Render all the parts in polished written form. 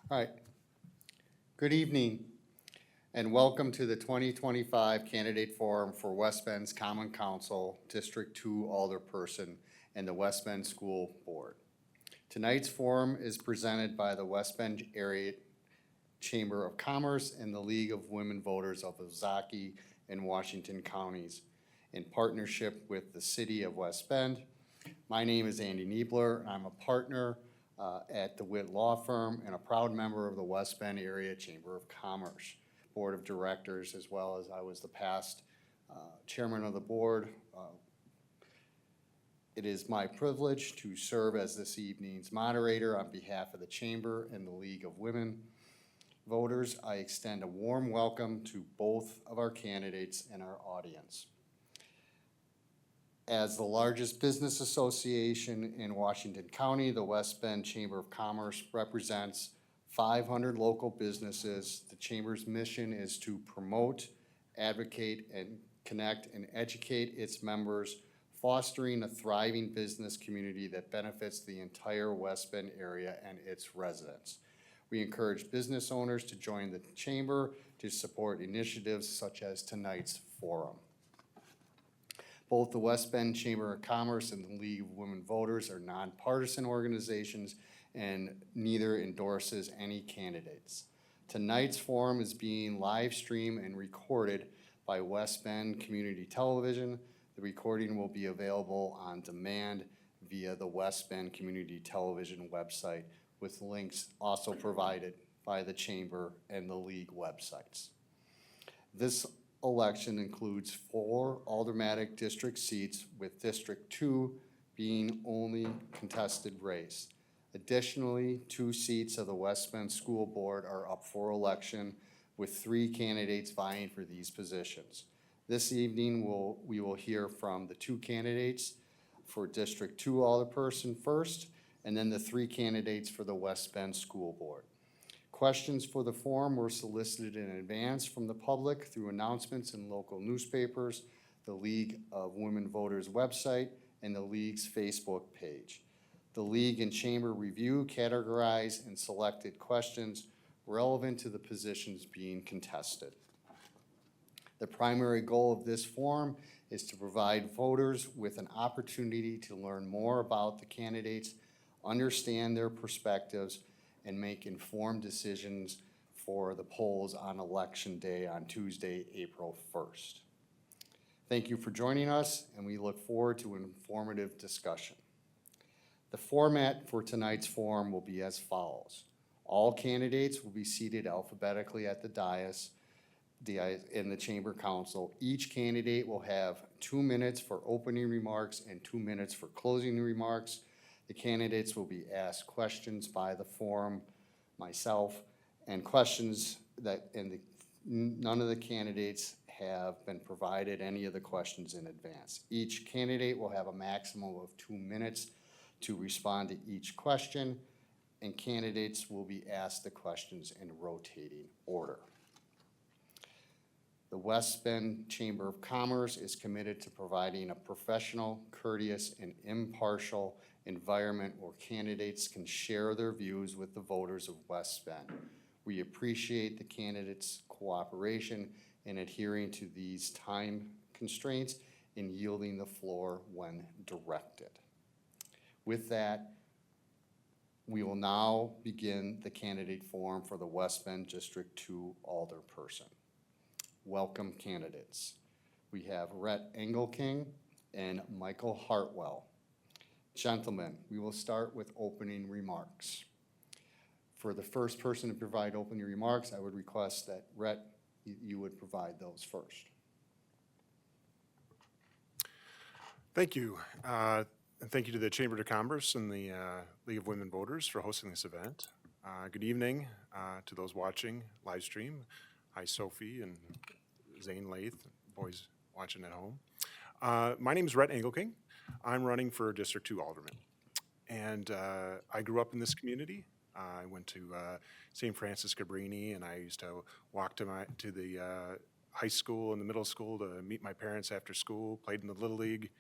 All right. Good evening and welcome to the 2025 Candidate Forum for West Bend's Common Council, District 2 Alderperson, and the West Bend School Board. Tonight's forum is presented by the West Bend Area Chamber of Commerce and the League of Women Voters of Ozaukee and Washington Counties in partnership with the City of West Bend. My name is Andy Niebler. I'm a partner at the Witt Law Firm and a proud member of the West Bend Area Chamber of Commerce Board of Directors, as well as I was the past chairman of the board. It is my privilege to serve as this evening's moderator on behalf of the Chamber and the League of Women Voters. I extend a warm welcome to both of our candidates and our audience. As the largest business association in Washington County, the West Bend Chamber of Commerce represents 500 local businesses. The Chamber's mission is to promote, advocate, and connect and educate its members, fostering a thriving business community that benefits the entire West Bend area and its residents. We encourage business owners to join the Chamber to support initiatives such as tonight's forum. Both the West Bend Chamber of Commerce and the League of Women Voters are nonpartisan organizations and neither endorses any candidates. Tonight's forum is being live streamed and recorded by West Bend Community Television. The recording will be available on demand via the West Bend Community Television website, with links also provided by the Chamber and the League websites. This election includes 4 aldermanic district seats, with District 2 being only contested race. Additionally, 2 seats of the West Bend School Board are up for election, with 3 candidates vying for these positions. This evening, we will hear from the 2 candidates for District 2 alderperson first, and then the 3 candidates for the West Bend School Board. Questions for the forum were solicited in advance from the public through announcements in local newspapers, the League of Women Voters website, and the League's Facebook page. The League and Chamber review, categorized, and selected questions relevant to the positions being contested. The primary goal of this forum is to provide voters with an opportunity to learn more about the candidates, understand their perspectives, and make informed decisions for the polls on Election Day on Tuesday, April 1st. Thank you for joining us, and we look forward to an informative discussion. The format for tonight's forum will be as follows. All candidates will be seated alphabetically at the dais in the Chamber Council. Each candidate will have 2 minutes for opening remarks and 2 minutes for closing remarks. The candidates will be asked questions by the forum, myself, and questions that none of the candidates have been provided any of the questions in advance. Each candidate will have a maximum of 2 minutes to respond to each question, and candidates will be asked the questions in rotating order. The West Bend Chamber of Commerce is committed to providing a professional, courteous, and impartial environment where candidates can share their views with the voters of West Bend. We appreciate the candidates' cooperation in adhering to these time constraints and yielding the floor when directed. With that, we will now begin the candidate forum for the West Bend District 2 alderperson. Welcome, candidates. We have Rhett Engelking and Michael Hartwell. Gentlemen, we will start with opening remarks. For the first person to provide opening remarks, I would request that Rhett, you would provide those first. Thank you. And thank you to the Chamber of Commerce and the League of Women Voters for hosting this event. Good evening to those watching live stream. Hi, Sophie and Zane Lath, boys watching at home. My name is Rhett Engelking. I'm running for District 2 Alderman. And I grew up in this community. I went to St. Francis Cabrini, and I used to walk to the high school and the middle school to meet my parents after school, played in the Little League.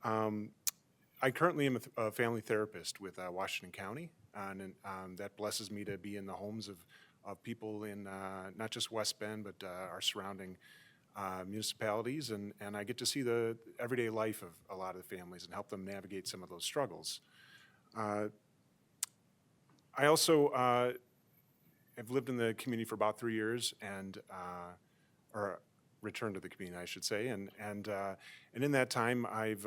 I currently am a family therapist with Washington County. and that blesses me to be in the homes of people in not just West Bend, but our surrounding municipalities, and I get to see the everyday life of a lot of the families and help them navigate some of those struggles. I also have lived in the community for about 3 years, and or returned to the community, I should say, and in that time, I've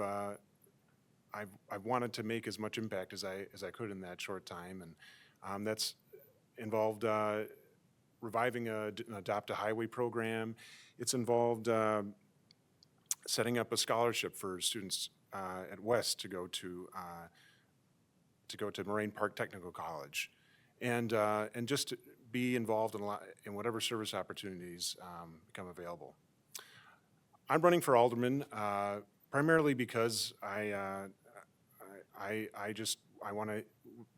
wanted to make as much impact as I could in that short time, and that's involved reviving an Adopt a Highway program. It's involved setting up a scholarship for students at West to go to Moraine Park Technical College, and just to be involved in whatever service opportunities become available. I'm running for alderman primarily because I want to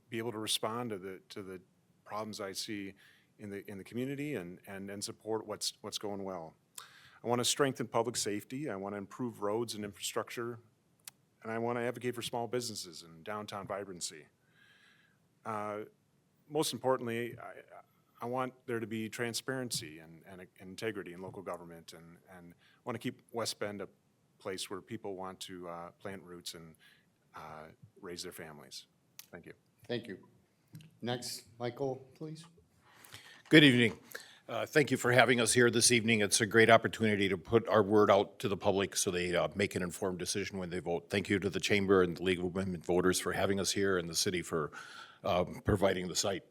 be able to respond to the problems I see in the community and support what's going well. I want to strengthen public safety. I want to improve roads and infrastructure, and I want to advocate for small businesses and downtown vibrancy. Most importantly, I want there to be transparency and integrity in local government, and want to keep West Bend a place where people want to plant roots and raise their families. Thank you. Thank you. Next, Michael, please. Good evening. Thank you for having us here this evening. It's a great opportunity to put our word out to the public so they make an informed decision when they vote. Thank you to the Chamber and the League of Women Voters for having us here, and the city for providing the site.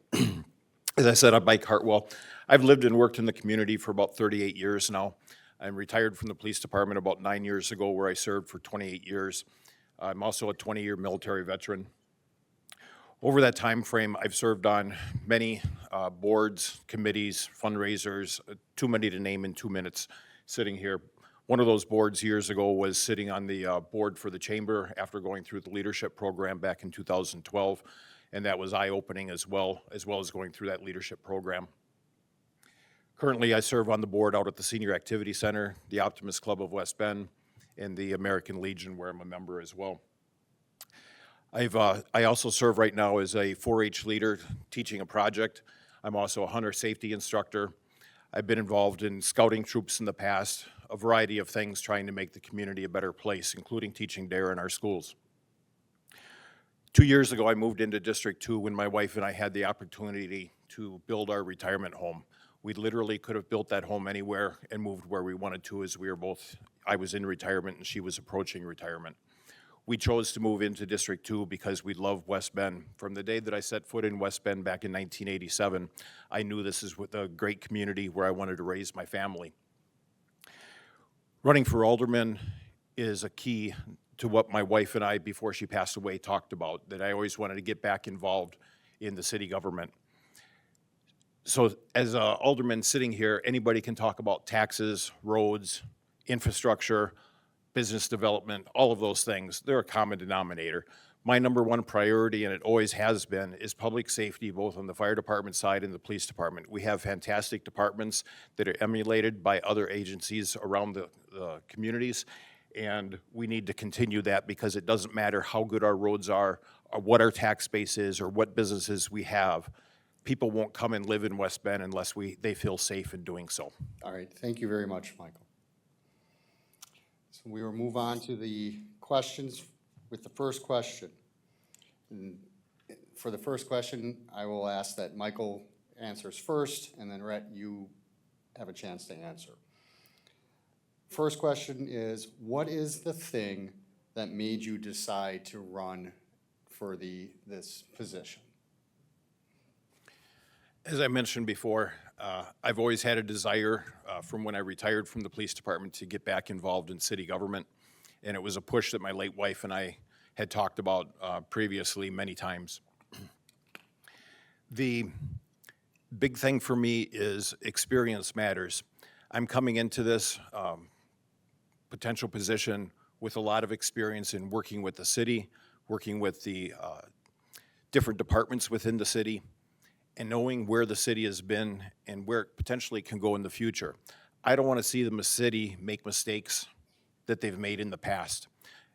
As I said, I'm Mike Hartwell. I've lived and worked in the community for about 38 years now. I'm retired from the police department about 9 years ago, where I served for 28 years. I'm also a 20-year military veteran. Over that time frame, I've served on many boards, committees, fundraisers, too many to name in 2 minutes sitting here. One of those boards years ago was sitting on the board for the Chamber after going through the leadership program back in 2012, and that was eye-opening as well as going through that leadership program. Currently, I serve on the board out at the Senior Activity Center, the Optimist Club of West Bend, and the American Legion, where I'm a member as well. I also serve right now as a 4-H leader teaching a project. I'm also a hunter safety instructor. I've been involved in scouting troops in the past, a variety of things trying to make the community a better place, including teaching DARE in our schools. 2 years ago, I moved into District 2 when my wife and I had the opportunity to build our retirement home. We literally could have built that home anywhere and moved where we wanted to, as I was in retirement and she was approaching retirement. We chose to move into District 2 because we love West Bend. From the day that I set foot in West Bend back in 1987, I knew this is a great community where I wanted to raise my family. Running for alderman is a key to what my wife and I, before she passed away, talked about, that I always wanted to get back involved in the city government. So as an alderman sitting here, anybody can talk about taxes, roads, infrastructure, business development, all of those things. They're a common denominator. My number one priority, and it always has been, is public safety, both on the fire department side and the police department. We have fantastic departments that are emulated by other agencies around the communities, and we need to continue that, because it doesn't matter how good our roads are, or what our tax base is, or what businesses we have. People won't come and live in West Bend unless they feel safe in doing so. All right, thank you very much, Michael. So we will move on to the questions with the first question. And for the first question, I will ask that Michael answers first, and then Rhett, you have a chance to answer. First question is, what is the thing that made you decide to run for this position? As I mentioned before, I've always had a desire from when I retired from the police department to get back involved in city government, and it was a push that my late wife and I had talked about previously many times. The big thing for me is experience matters. I'm coming into this potential position with a lot of experience in working with the city, working with the different departments within the city, and knowing where the city has been and where it potentially can go in the future. I don't want to see the city make mistakes that they've made in the past.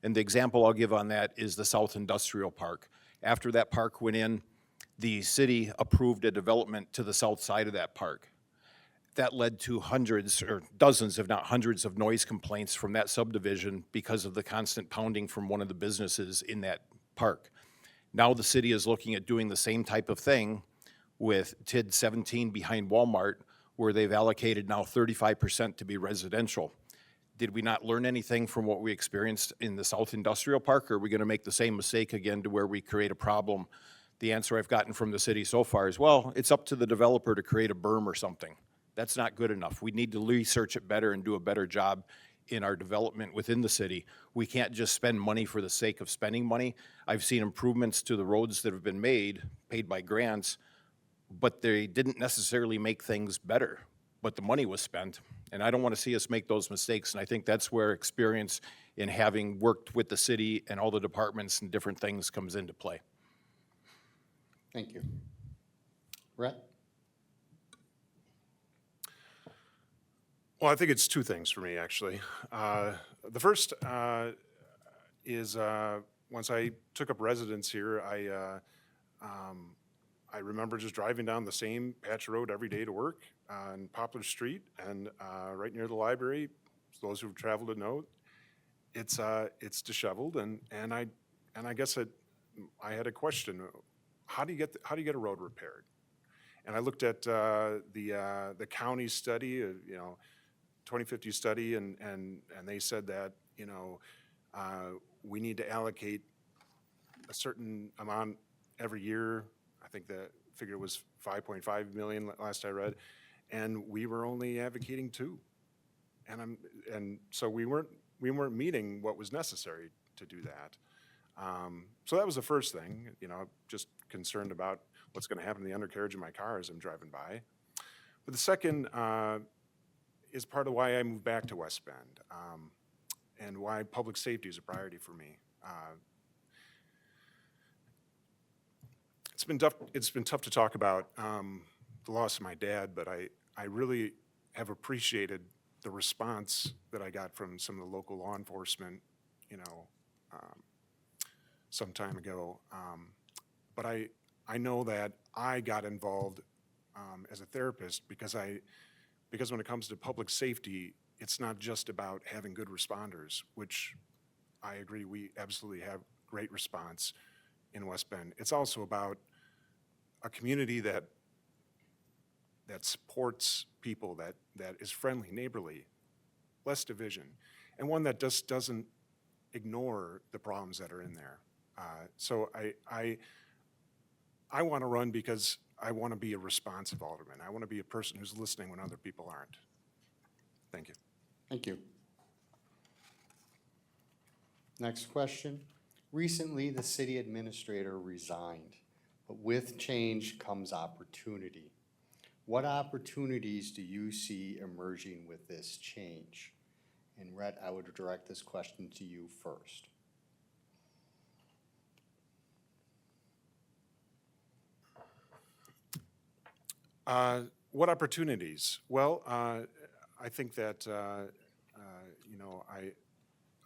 And the example I'll give on that is the South Industrial Park. After that park went in, the city approved a development to the south side of that park. That led to hundreds or dozens, if not hundreds, of noise complaints from that subdivision because of the constant pounding from one of the businesses in that park. Now the city is looking at doing the same type of thing with TID 17 behind Walmart, where they've allocated now 35% to be residential. Did we not learn anything from what we experienced in the South Industrial Park? Or are we going to make the same mistake again to where we create a problem? The answer I've gotten from the city so far is, well, it's up to the developer to create a berm or something. That's not good enough. We need to research it better and do a better job in our development within the city. We can't just spend money for the sake of spending money. I've seen improvements to the roads that have been made, paid by grants, but they didn't necessarily make things better, but the money was spent. And I don't want to see us make those mistakes. And I think that's where experience in having worked with the city and all the departments and different things comes into play. Thank you. Rhett? Well, I think it's two things for me, actually. The first is once I took up residence here, I remember just driving down the same patch of road every day to work on Poplar Street and right near the library. Those who've traveled to know, it's disheveled, and I guess I had a question: how do you get a road repaired? And I looked at the county study, 2050 study, and they said that, we need to allocate a certain amount every year. I think the figure was 5.5 million last I read, and we were only advocating 2. And so we weren't meeting what was necessary to do that. So that was the first thing, just concerned about what's going to happen to the undercarriage of my car as I'm driving by. But the second is part of why I moved back to West Bend, and why public safety is a priority for me. It's been tough to talk about the loss of my dad, but I really have appreciated the response that I got from some of the local law enforcement, some time ago. But I know that I got involved as a therapist because when it comes to public safety, it's not just about having good responders, which I agree we absolutely have great response in West Bend. It's also about a community that supports people, that is friendly, neighborly, less division, and one that just doesn't ignore the problems that are in there. So I want to run because I want to be a responsive alderman. I want to be a person who's listening when other people aren't. Thank you. Thank you. Next question. Recently, the city administrator resigned, but with change comes opportunity. What opportunities do you see emerging with this change? And Rhett, I would direct this question to you first. What opportunities? Well, I think that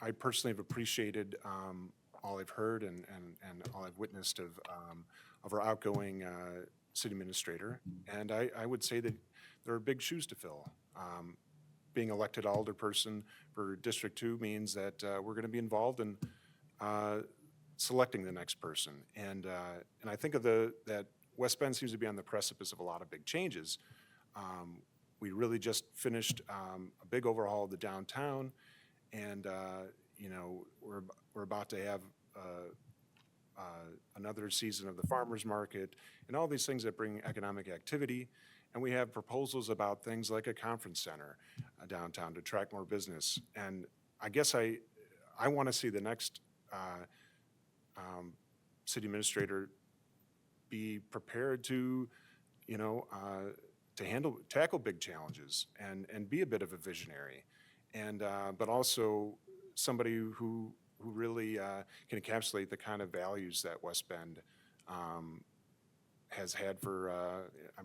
I personally have appreciated all I've heard and all I've witnessed of our outgoing city administrator, and I would say that there are big shoes to fill. Being elected alderperson for District 2 means that we're going to be involved in selecting the next person, and I think of that West Bend seems to be on the precipice of a lot of big changes. We really just finished a big overhaul of the downtown, and we're about to have another season of the farmers market and all these things that bring economic activity. And we have proposals about things like a conference center downtown to attract more business. And I guess I want to see the next city administrator be prepared to tackle big challenges and be a bit of a visionary, and but also somebody who really can encapsulate the kind of values that West Bend has had for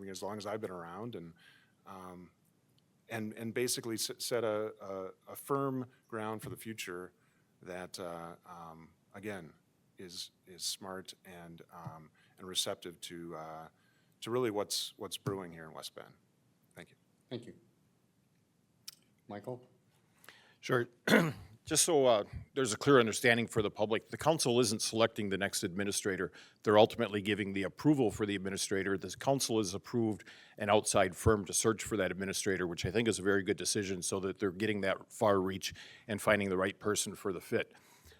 as long as I've been around, and basically set a firm ground for the future that again is smart and receptive to really what's brewing here in West Bend. Thank you. Thank you. Michael? Sure. Just so there's a clear understanding for the public, the council isn't selecting the next administrator. They're ultimately giving the approval for the administrator. The council has approved an outside firm to search for that administrator, which I think is a very good decision so that they're getting that far reach and finding the right person for the fit.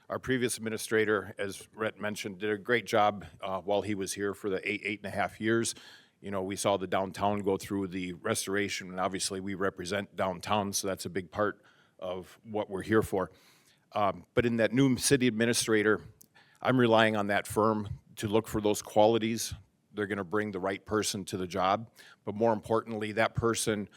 Our previous administrator, as Rhett mentioned, did a great job while he was here for the eight and a half years. You know, we saw the downtown go through the restoration, and obviously we represent downtown, so that's a big part of what we're here for. But in that new city administrator, I'm relying on that firm to look for those qualities. They're gonna bring the right person to the job, but more importantly, that person,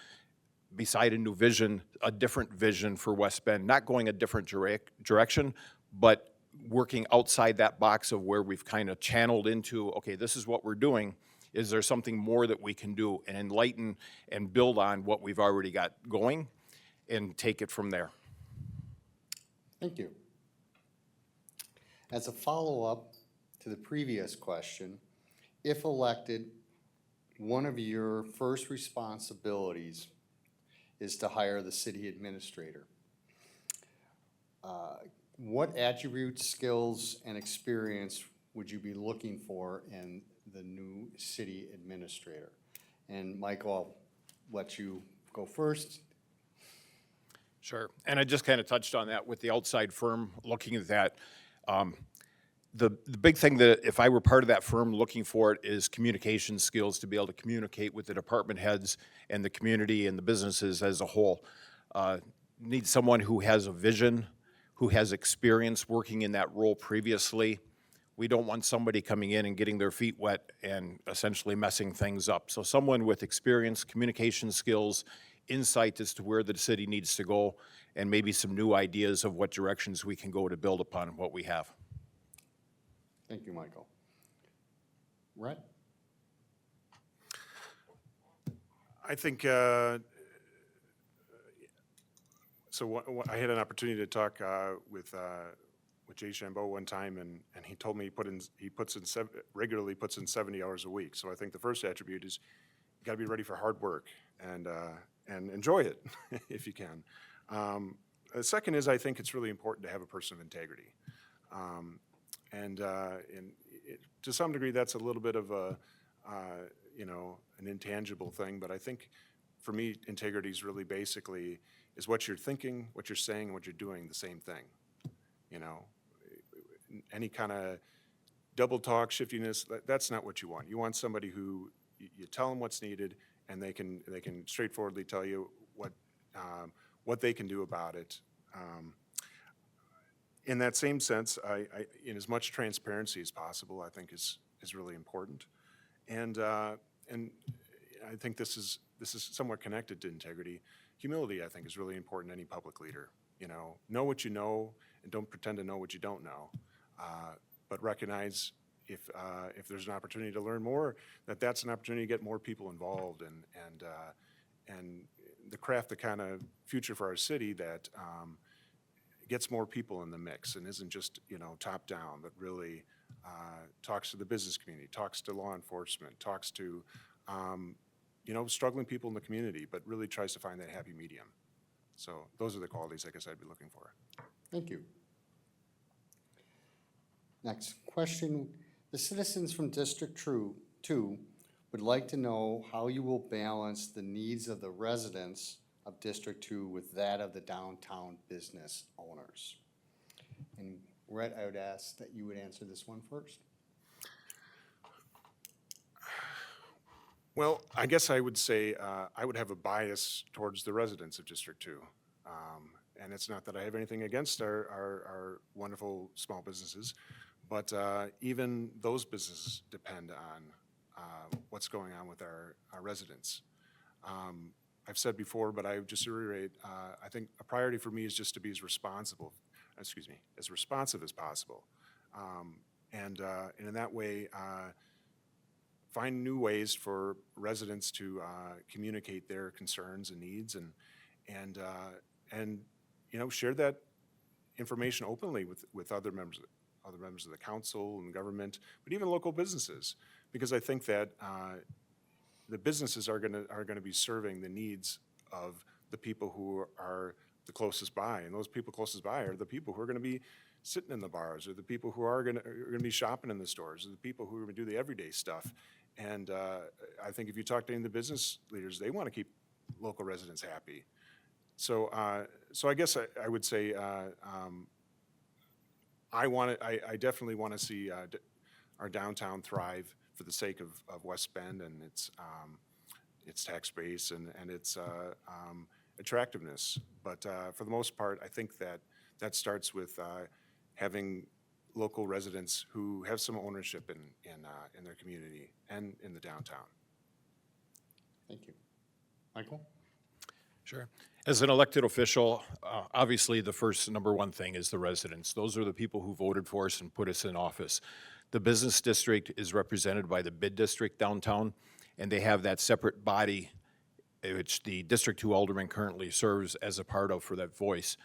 beside a new vision, a different vision for West Bend, not going a different direction, but working outside that box of where we've kind of channeled into, okay, this is what we're doing. Is there something more that we can do and enlighten and build on what we've already got going and take it from there? Thank you. As a follow-up to the previous question, if elected, one of your first responsibilities is to hire the city administrator. What attributes, skills, and experience would you be looking for in the new city administrator? And Michael, I'll let you go first. Sure, and I just kind of touched on that with the outside firm, looking at that. The big thing that if I were part of that firm looking for it is communication skills to be able to communicate with the department heads and the community and the businesses as a whole. Need someone who has a vision, who has experience working in that role previously. We don't want somebody coming in and getting their feet wet and essentially messing things up. So someone with experience, communication skills, insight as to where the city needs to go, and maybe some new ideas of what directions we can go to build upon what we have. Thank you, Michael. Rhett? I think, I had an opportunity to talk with Jay Chambeau one time, and he told me regularly puts in 70 hours a week. So I think the first attribute is you got to be ready for hard work and enjoy it if you can. The second is I think it's really important to have a person of integrity. To some degree, that's a little bit of an intangible thing, but I think for me, integrity is really basically is what you're thinking, what you're saying, and what you're doing the same thing. You know, any kind of double talk, shiftiness, that's not what you want. You want somebody who you tell them what's needed, and they can straightforwardly tell you what they can do about it. In that same sense, in as much transparency as possible, I think is really important, and I think this is somewhat connected to integrity. Humility, I think, is really important to any public leader. You know what you know, and don't pretend to know what you don't know, but recognize if there's an opportunity to learn more, that's an opportunity to get more people involved and the craft the kind of future for our city that gets more people in the mix and isn't just top down, but really talks to the business community, talks to law enforcement, talks to struggling people in the community, but really tries to find that happy medium. So those are the qualities I guess I'd be looking for. Thank you. Next question. The citizens from District 2 would like to know how you will balance the needs of the residents of District 2 with that of the downtown business owners. And Rhett, I would ask that you would answer this one first. Well, I guess I would say I would have a bias towards the residents of District 2. And it's not that I have anything against our wonderful small businesses, but even those businesses depend on what's going on with our residents. I've said before, but I would just reiterate, I think a priority for me is just to be as responsive as possible. And in that way, find new ways for residents to communicate their concerns and needs and share that information openly with other members other members of the council and government, but even local businesses. Because I think that the businesses are gonna be serving the needs of the people who are the closest by. And those people closest by are the people who are gonna be sitting in the bars, or the people who are gonna be shopping in the stores, or the people who are gonna do the everyday stuff. And I think if you talk to any of the business leaders, they wanna keep local residents happy. So, so I guess I would say, I definitely want to see our downtown thrive for the sake of West Bend and its tax base and its attractiveness. But for the most part, I think that starts with having local residents who have some ownership in their community and in the downtown. Thank you. Michael? Sure. As an elected official, obviously, the first number one thing is the residents. Those are the people who voted for us and put us in office. The business district is represented by the bid district downtown, and they have that separate body, which the District 2 alderman currently serves as a part of for that voice.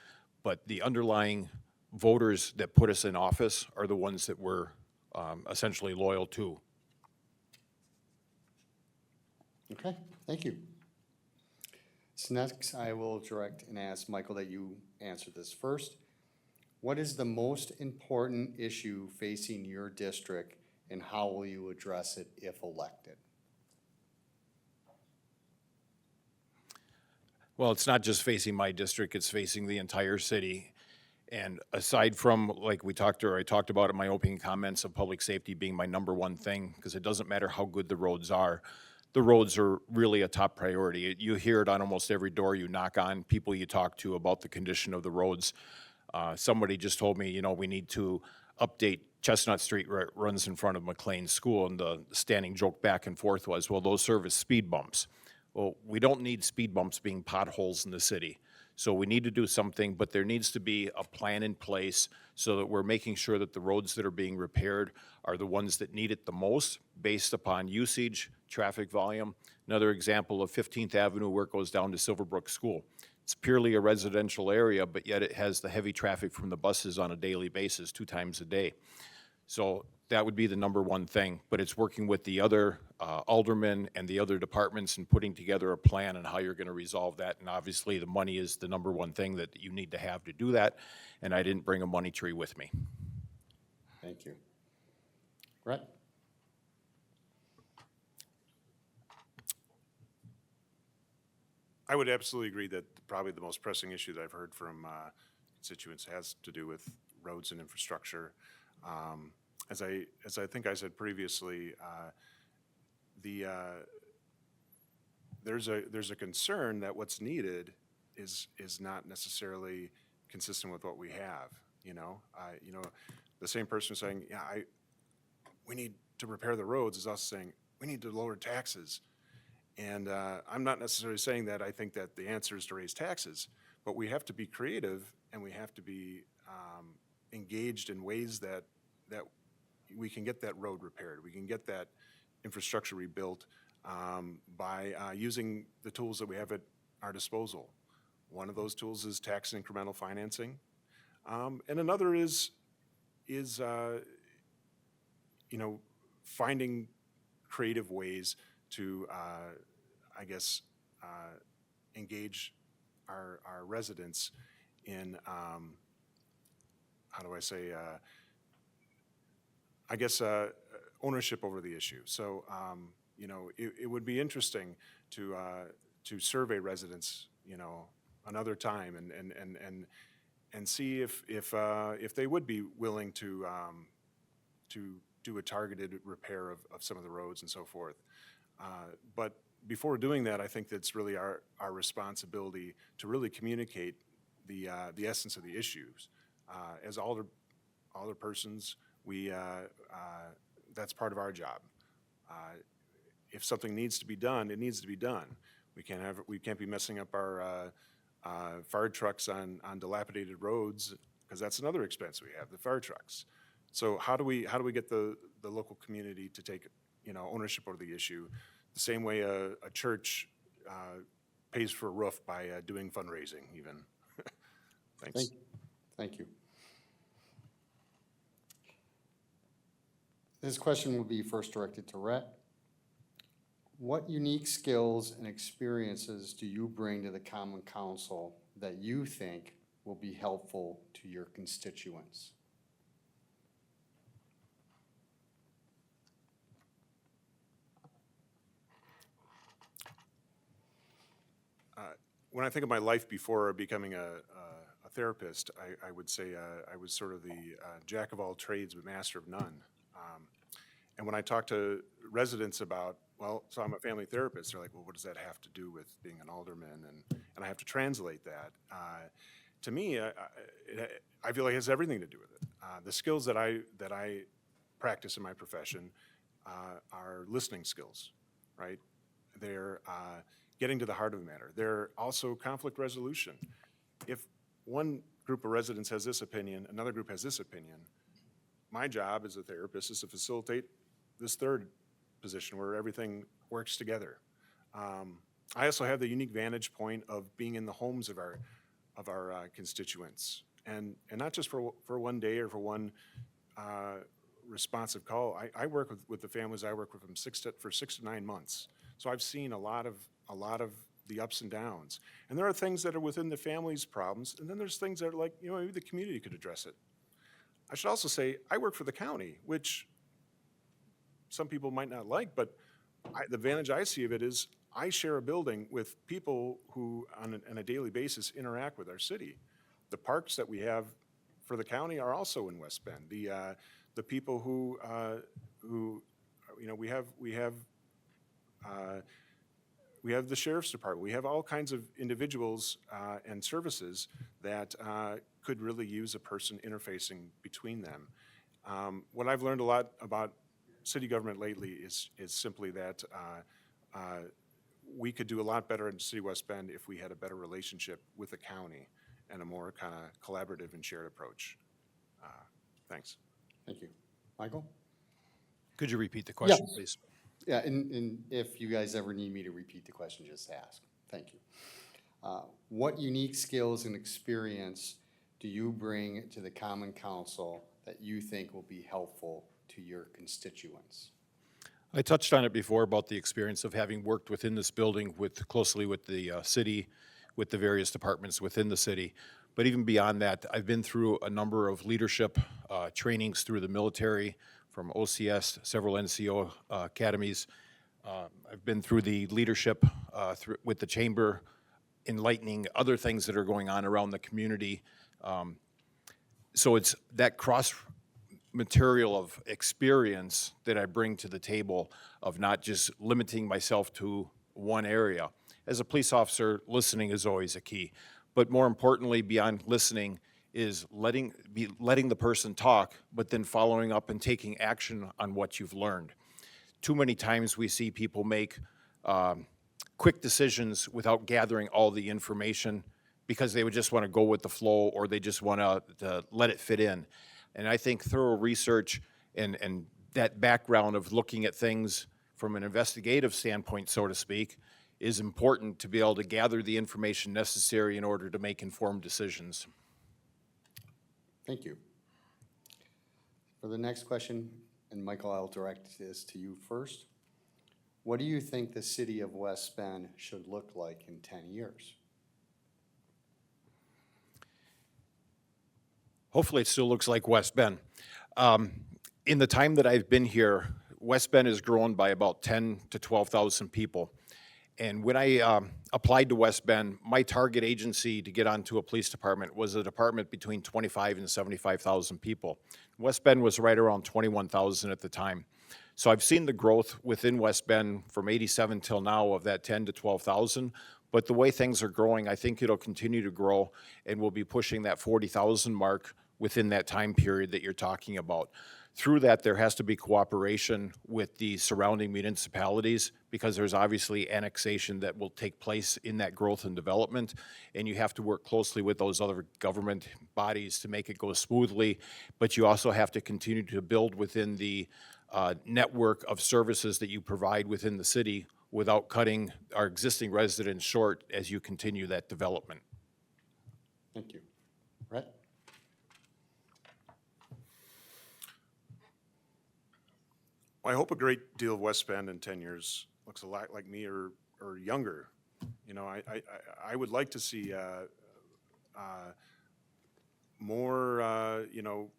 But the underlying voters that put us in office are the ones that we're essentially loyal to. Okay, thank you. So next, I will direct and ask Michael that you answer this first. What is the most important issue facing your district, and how will you address it if elected? Well, it's not just facing my district, it's facing the entire city. And aside from, like I talked about in my opening comments of public safety being my number one thing, because it doesn't matter how good the roads are really a top priority. You hear it on almost every door you knock on, people you talk to about the condition of the roads. Somebody just told me, we need to update Chestnut Street runs in front of McLean School, and the standing joke back and forth was, well, those serve as speed bumps. Well, we don't need speed bumps being potholes in the city. So we need to do something, but there needs to be a plan in place so that we're making sure that the roads that are being repaired are the ones that need it the most based upon usage, traffic volume. Another example of 15th Avenue where it goes down to Silverbrook School. It's purely a residential area, but yet it has the heavy traffic from the buses on a daily basis, 2 times a day. So that would be the number one thing, but it's working with the other aldermen and the other departments and putting together a plan on how you're going to resolve that. And obviously, the money is the number one thing that you need to have to do that, and I didn't bring a money tree with me. Thank you. Brett? I would absolutely agree that probably the most pressing issue that I've heard from constituents has to do with roads and infrastructure. As I think I said previously, there's a concern that what's needed is not necessarily consistent with what we have. The same person saying, yeah, we need to repair the roads is also saying we need to lower taxes. And I'm not necessarily saying that I think that the answer is to raise taxes, but we have to be creative and we have to be engaged in ways that we can get that road repaired. We can get that infrastructure rebuilt by using the tools that we have at our disposal. One of those tools is tax incremental financing, and another is finding creative ways to engage our residents in ownership over the issue. So it would be interesting to survey residents another time and see if they would be willing to do a targeted repair of some of the roads and so forth. But before doing that, I think that's really our responsibility to really communicate the essence of the issues. As alderpersons, that's part of our job. If something needs to be done, it needs to be done. We can't be messing up our fire trucks on dilapidated roads, because that's another expense we have, the fire trucks. So how do we get the local community to take ownership over the issue, the same way a church pays for a roof by doing fundraising even. Thanks. Thank you. This question will be first directed to Rhett. What unique skills and experiences do you bring to the Common Council that you think will be helpful to your constituents? When I think of my life before becoming a therapist, I would say I was sort of the jack of all trades but master of none. And when I talk to residents about, well, so I'm a family therapist, they're like, well, what does that have to do with being an alderman? And I have to translate that. To me, I feel like it has everything to do with it. The skills that I practice in my profession are listening skills, right? They're getting to the heart of the matter. They're also conflict resolution. If one group of residents has this opinion, another group has this opinion, my job as a therapist is to facilitate this third position where everything works together. I also have the unique vantage point of being in the homes of our constituents, and not just for one day or for one responsive call. I work with the families. I work with them for 6 to 9 months. So I've seen a lot of the ups and downs. And there are things that are within the family's problems, and then there's things that are like, maybe the community could address it. I should also say, I work for the county, which some people might not like, but the advantage I see of it is I share a building with people who, on a daily basis, interact with our city. The parks that we have for the county are also in West Bend. The people who we have the sheriff's department. We have all kinds of individuals and services that could really use a person interfacing between them. What I've learned a lot about city government lately is simply that we could do a lot better in City West Bend if we had a better relationship with the county and a more kind of collaborative and shared approach. Thanks. Thank you. Michael? Could you repeat the question, please? Yeah, and if you guys ever need me to repeat the question, just ask. Thank you. What unique skills and experience do you bring to the Common Council that you think will be helpful to your constituents? I touched on it before about the experience of having worked within this building closely with the city, with the various departments within the city. But even beyond that, I've been through a number of leadership trainings through the military, from OCS, several NCO academies. I've been through the leadership with the chamber, enlightening other things that are going on around the community. So it's that cross material of experience that I bring to the table of not just limiting myself to one area. As a police officer, listening is always a key. But more importantly, beyond listening, is letting the person talk, but then following up and taking action on what you've learned. Too many times we see people make quick decisions without gathering all the information because they would just want to go with the flow, or they just want to let it fit in. And I think thorough research and that background of looking at things from an investigative standpoint, so to speak, is important to be able to gather the information necessary in order to make informed decisions. Thank you. For the next question, and Michael, I'll direct this to you first. What do you think the city of West Bend should look like in 10 years? Hopefully it still looks like West Bend. In the time that I've been here, West Bend has grown by about 10 to 12,000 people. And when I applied to West Bend, my target agency to get onto a police department was a department between 25 and 75,000 people. West Bend was right around 21,000 at the time. So I've seen the growth within West Bend from 87 till now of that 10 to 12,000. But the way things are growing, I think it'll continue to grow, and we'll be pushing that 40,000 mark within that time period that you're talking about. Through that, there has to be cooperation with the surrounding municipalities, because there's obviously annexation that will take place in that growth and development, and you have to work closely with those other government bodies to make it go smoothly. But you also have to continue to build within the network of services that you provide within the city without cutting our existing residents short as you continue that development. Thank you. Rhett? Well, I hope a great deal of West Bend in 10 years looks a lot like me or younger. You know, I would like to see more, you know,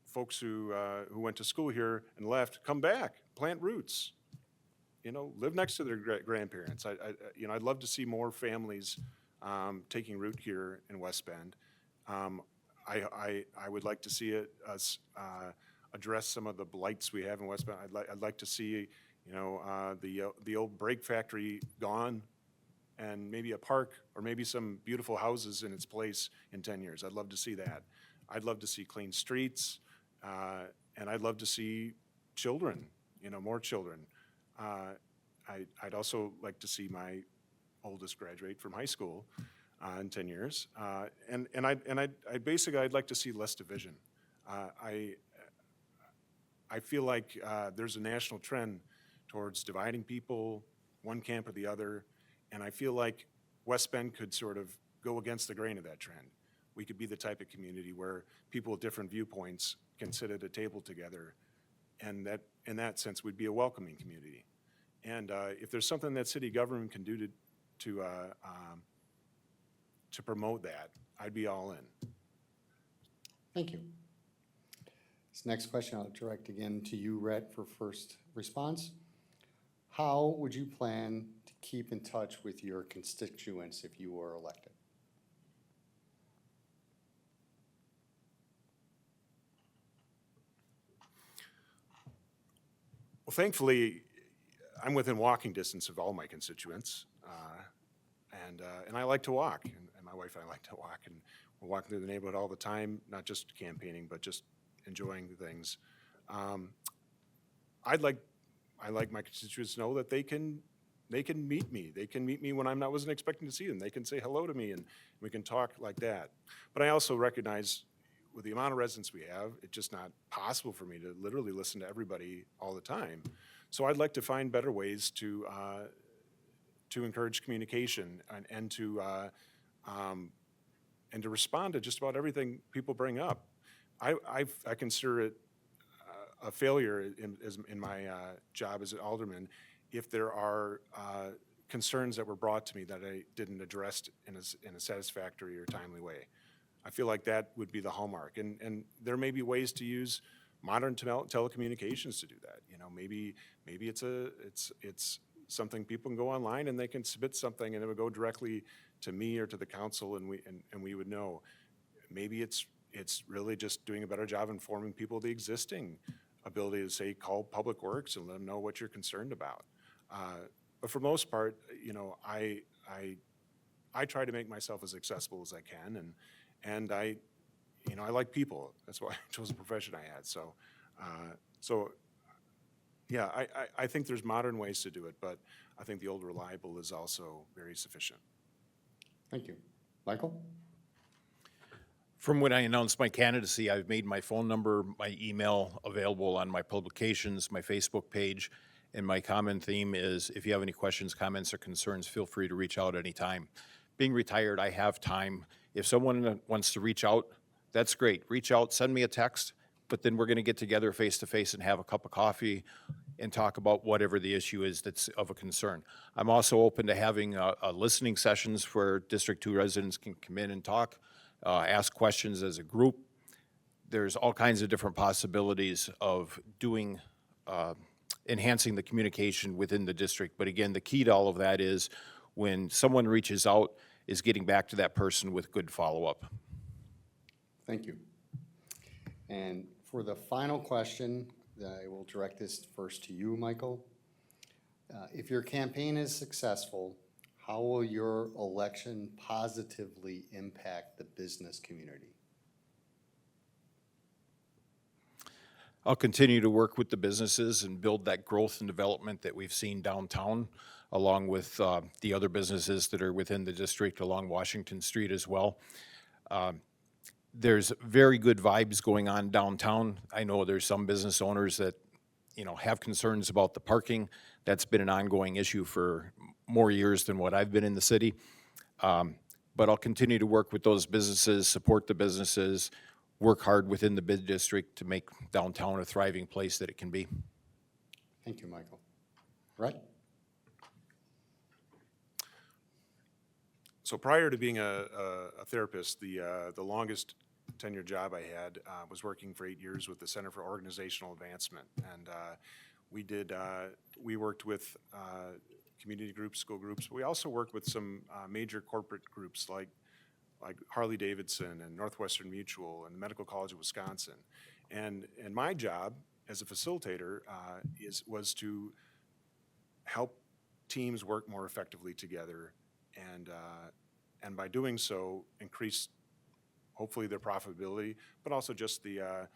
folks who went to school here and left come back, plant roots, you know, live next to their grandparents. You know, I'd love to see more families taking root here in West Bend. I would like to see us address some of the blights we have in West Bend. I'd like to see, you know, the old brake factory gone, and maybe a park or maybe some beautiful houses in its place in 10 years. I'd love to see that. I'd love to see clean streets, and I'd love to see children, you know, more children. I'd also like to see my oldest graduate from high school in 10 years. I'd basically, I'd like to see less division. I feel like there's a national trend towards dividing people, one camp or the other, and I feel like West Bend could sort of go against the grain of that trend. We could be the type of community where people with different viewpoints can sit at a table together, and that, in that sense, we'd be a welcoming community. And if there's something that city government can do to promote that, I'd be all in. Thank you. This next question I'll direct again to you, Rhett, for first response. How would you plan to keep in touch with your constituents if you were elected? Well, thankfully, I'm within walking distance of all my constituents, and I like to walk, and my wife and I like to walk, and we're walking through the neighborhood all the time, not just campaigning, but just enjoying things. I like my constituents to know that they can meet me. They can meet me when I wasn't expecting to see them. They can say hello to me, and we can talk like that. But I also recognize, with the amount of residents we have, it's just not possible for me to literally listen to everybody all the time. So I'd like to find better ways to encourage communication and to respond to just about everything people bring up. I consider it a failure in my job as an alderman if there are concerns that were brought to me that I didn't address in a satisfactory or timely way. I feel like that would be the hallmark, and there may be ways to use modern telecommunications to do that. You know, maybe it's something people can go online and they can submit something and it would go directly to me or to the council, and we would know. Maybe it's really just doing a better job informing people of the existing ability to say, call Public Works and let them know what you're concerned about. But for most part, you know, I try to make myself as accessible as I can, and I like people. That's why I chose the profession I had. So yeah, I think there's modern ways to do it, but I think the old reliable is also very sufficient. Thank you. Michael? From when I announced my candidacy, I've made my phone number, my email available on my publications, my Facebook page, and my common theme is if you have any questions, comments, or concerns, feel free to reach out anytime. Being retired, I have time. If someone wants to reach out, that's great. Reach out, send me a text, but then we're going to get together face-to-face and have a cup of coffee and talk about whatever the issue is that's of a concern. I'm also open to having listening sessions where District 2 residents can come in and talk, ask questions as a group. There's all kinds of different possibilities of doing, enhancing the communication within the district. But again, the key to all of that is when someone reaches out, is getting back to that person with good follow-up. Thank you. And for the final question, I will direct this first to you, Michael. If your campaign is successful, how will your election positively impact the business community? I'll continue to work with the businesses and build that growth and development that we've seen downtown, along with the other businesses that are within the district along Washington Street as well. There's very good vibes going on downtown. I know there's some business owners that, you know, have concerns about the parking. That's been an ongoing issue for more years than what I've been in the city. But I'll continue to work with those businesses, support the businesses, work hard within the bid district to make downtown a thriving place that it can be. Thank you, Michael. Brett? So prior to being a therapist, the longest tenure job I had was working for 8 years with the Center for Organizational Advancement. And we worked with community groups, school groups. But we also worked with some major corporate groups like Harley Davidson and Northwestern Mutual and the Medical College of Wisconsin. And my job as a facilitator was to help teams work more effectively together, and by doing so, increase hopefully their profitability, but also just the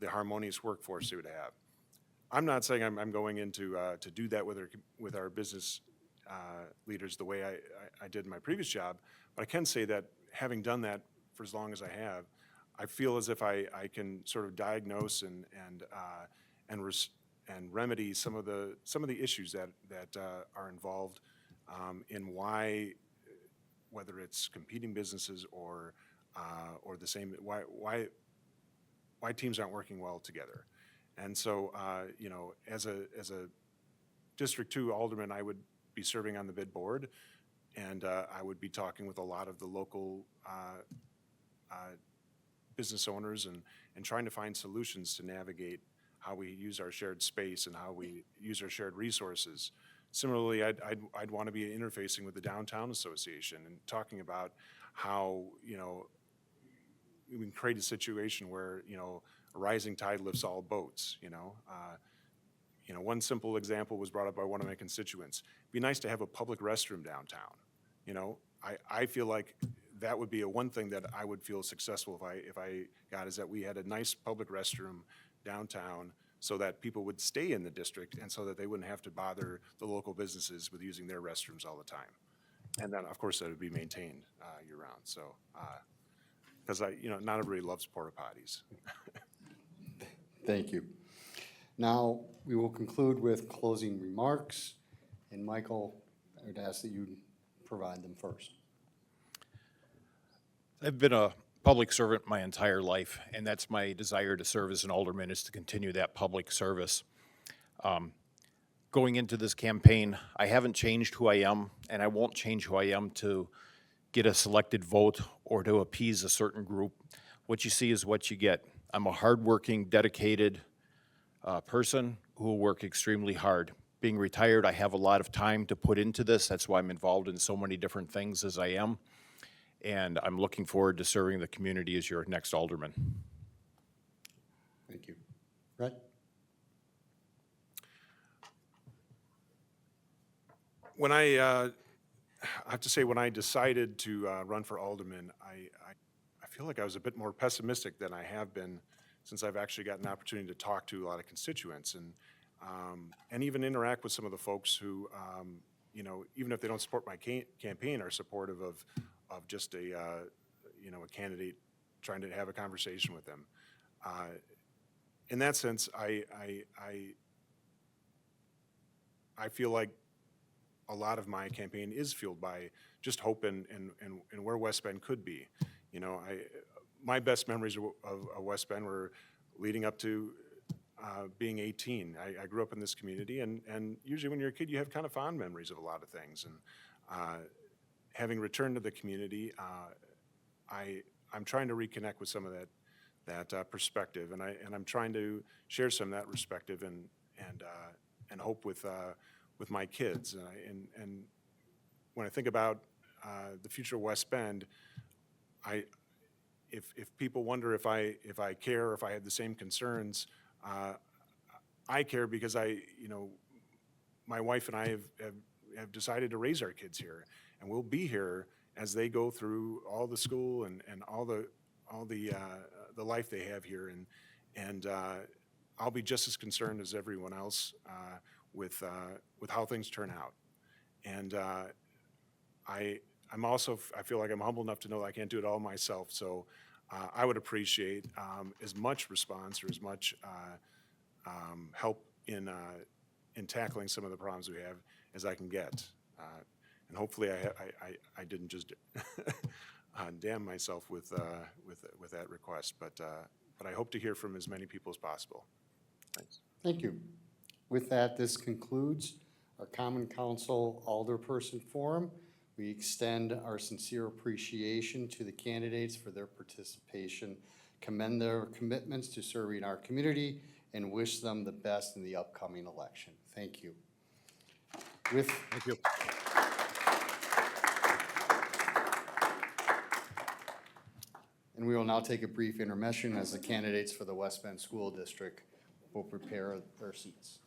harmonious workforce they would have. I'm not saying I'm going into to do that with our business leaders the way I did in my previous job, but I can say that having done that for as long as I have, I feel as if I can sort of diagnose and remedy some of the issues that are involved in why, whether it's competing businesses or the same, why teams aren't working well together. And so, as a District 2 alderman, I would be serving on the bid board, and I would be talking with a lot of the local business owners and trying to find solutions to navigate how we use our shared space and how we use our shared resources. Similarly, I'd want to be interfacing with the Downtown Association and talking about how, we can create a situation where, a rising tide lifts all boats, One simple example was brought up by one of my constituents. It'd be nice to have a public restroom downtown. I feel like that would be one thing that I would feel successful if I got, is that we had a nice public restroom downtown so that people would stay in the district and so that they wouldn't have to bother the local businesses with using their restrooms all the time. And then, of course, that would be maintained year-round. So, because not everybody loves porta potties. Thank you. Now, we will conclude with closing remarks. And Michael, I would ask that you provide them first. I've been a public servant my entire life, and that's my desire to serve as an alderman, is to continue that public service. Going into this campaign, I haven't changed who I am, and I won't change who I am to get a selected vote or to appease a certain group. What you see is what you get. I'm a hardworking, dedicated person who will work extremely hard. Being retired, I have a lot of time to put into this. That's why I'm involved in so many different things as I am. And I'm looking forward to serving the community as your next alderman. Thank you. Brett? When I have to say, when I decided to run for alderman, I feel like I was a bit more pessimistic than I have been since I've actually gotten an opportunity to talk to a lot of constituents and even interact with some of the folks who, even if they don't support my campaign, are supportive of just a candidate, trying to have a conversation with them. In that sense, I feel like a lot of my campaign is fueled by just hope and where West Bend could be. My best memories of West Bend were leading up to being 18. I grew up in this community, and usually when you're a kid, you have kind of fond memories of a lot of things. And having returned to the community, I'm trying to reconnect with some of that perspective, and I'm trying to share some of that perspective and hope with my kids. And when I think about the future of West Bend, if people wonder if I care or if I have the same concerns, I care because my wife and I have decided to raise our kids here, and we'll be here as they go through all the school and all the life they have here, and I'll be just as concerned as everyone else with how things turn out. And I feel like I'm humble enough to know that I can't do it all myself. So I would appreciate as much response or as much help in tackling some of the problems we have as I can get. And hopefully I didn't just damn myself with that request, but I hope to hear from as many people as possible. Thanks. Thank you. With that, this concludes our Common Council Alderperson Forum. We extend our sincere appreciation to the candidates for their participation, commend their commitments to serving our community, and wish them the best in the upcoming election. Thank you. Thank you. And we will now take a brief intermission as the candidates for the West Bend School District will prepare their seats.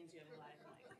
means you have a live mic.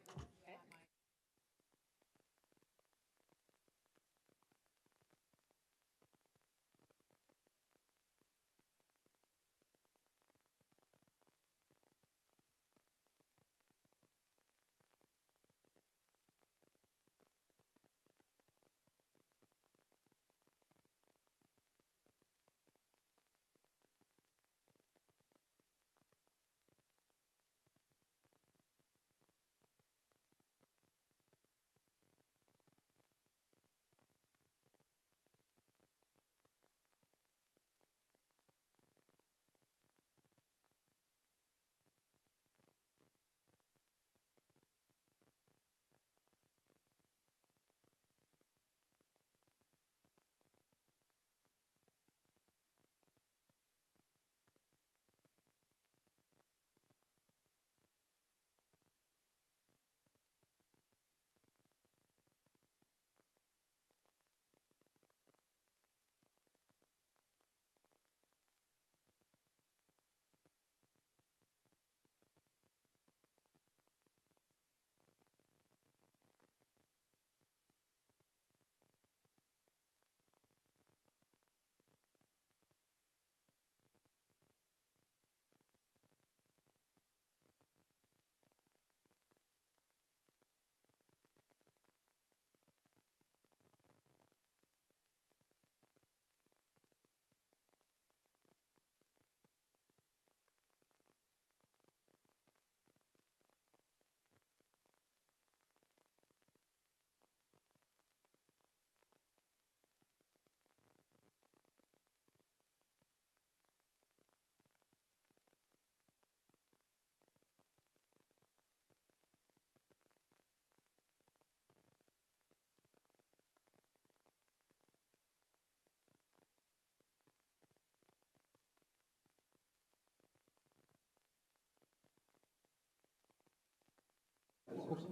Okay.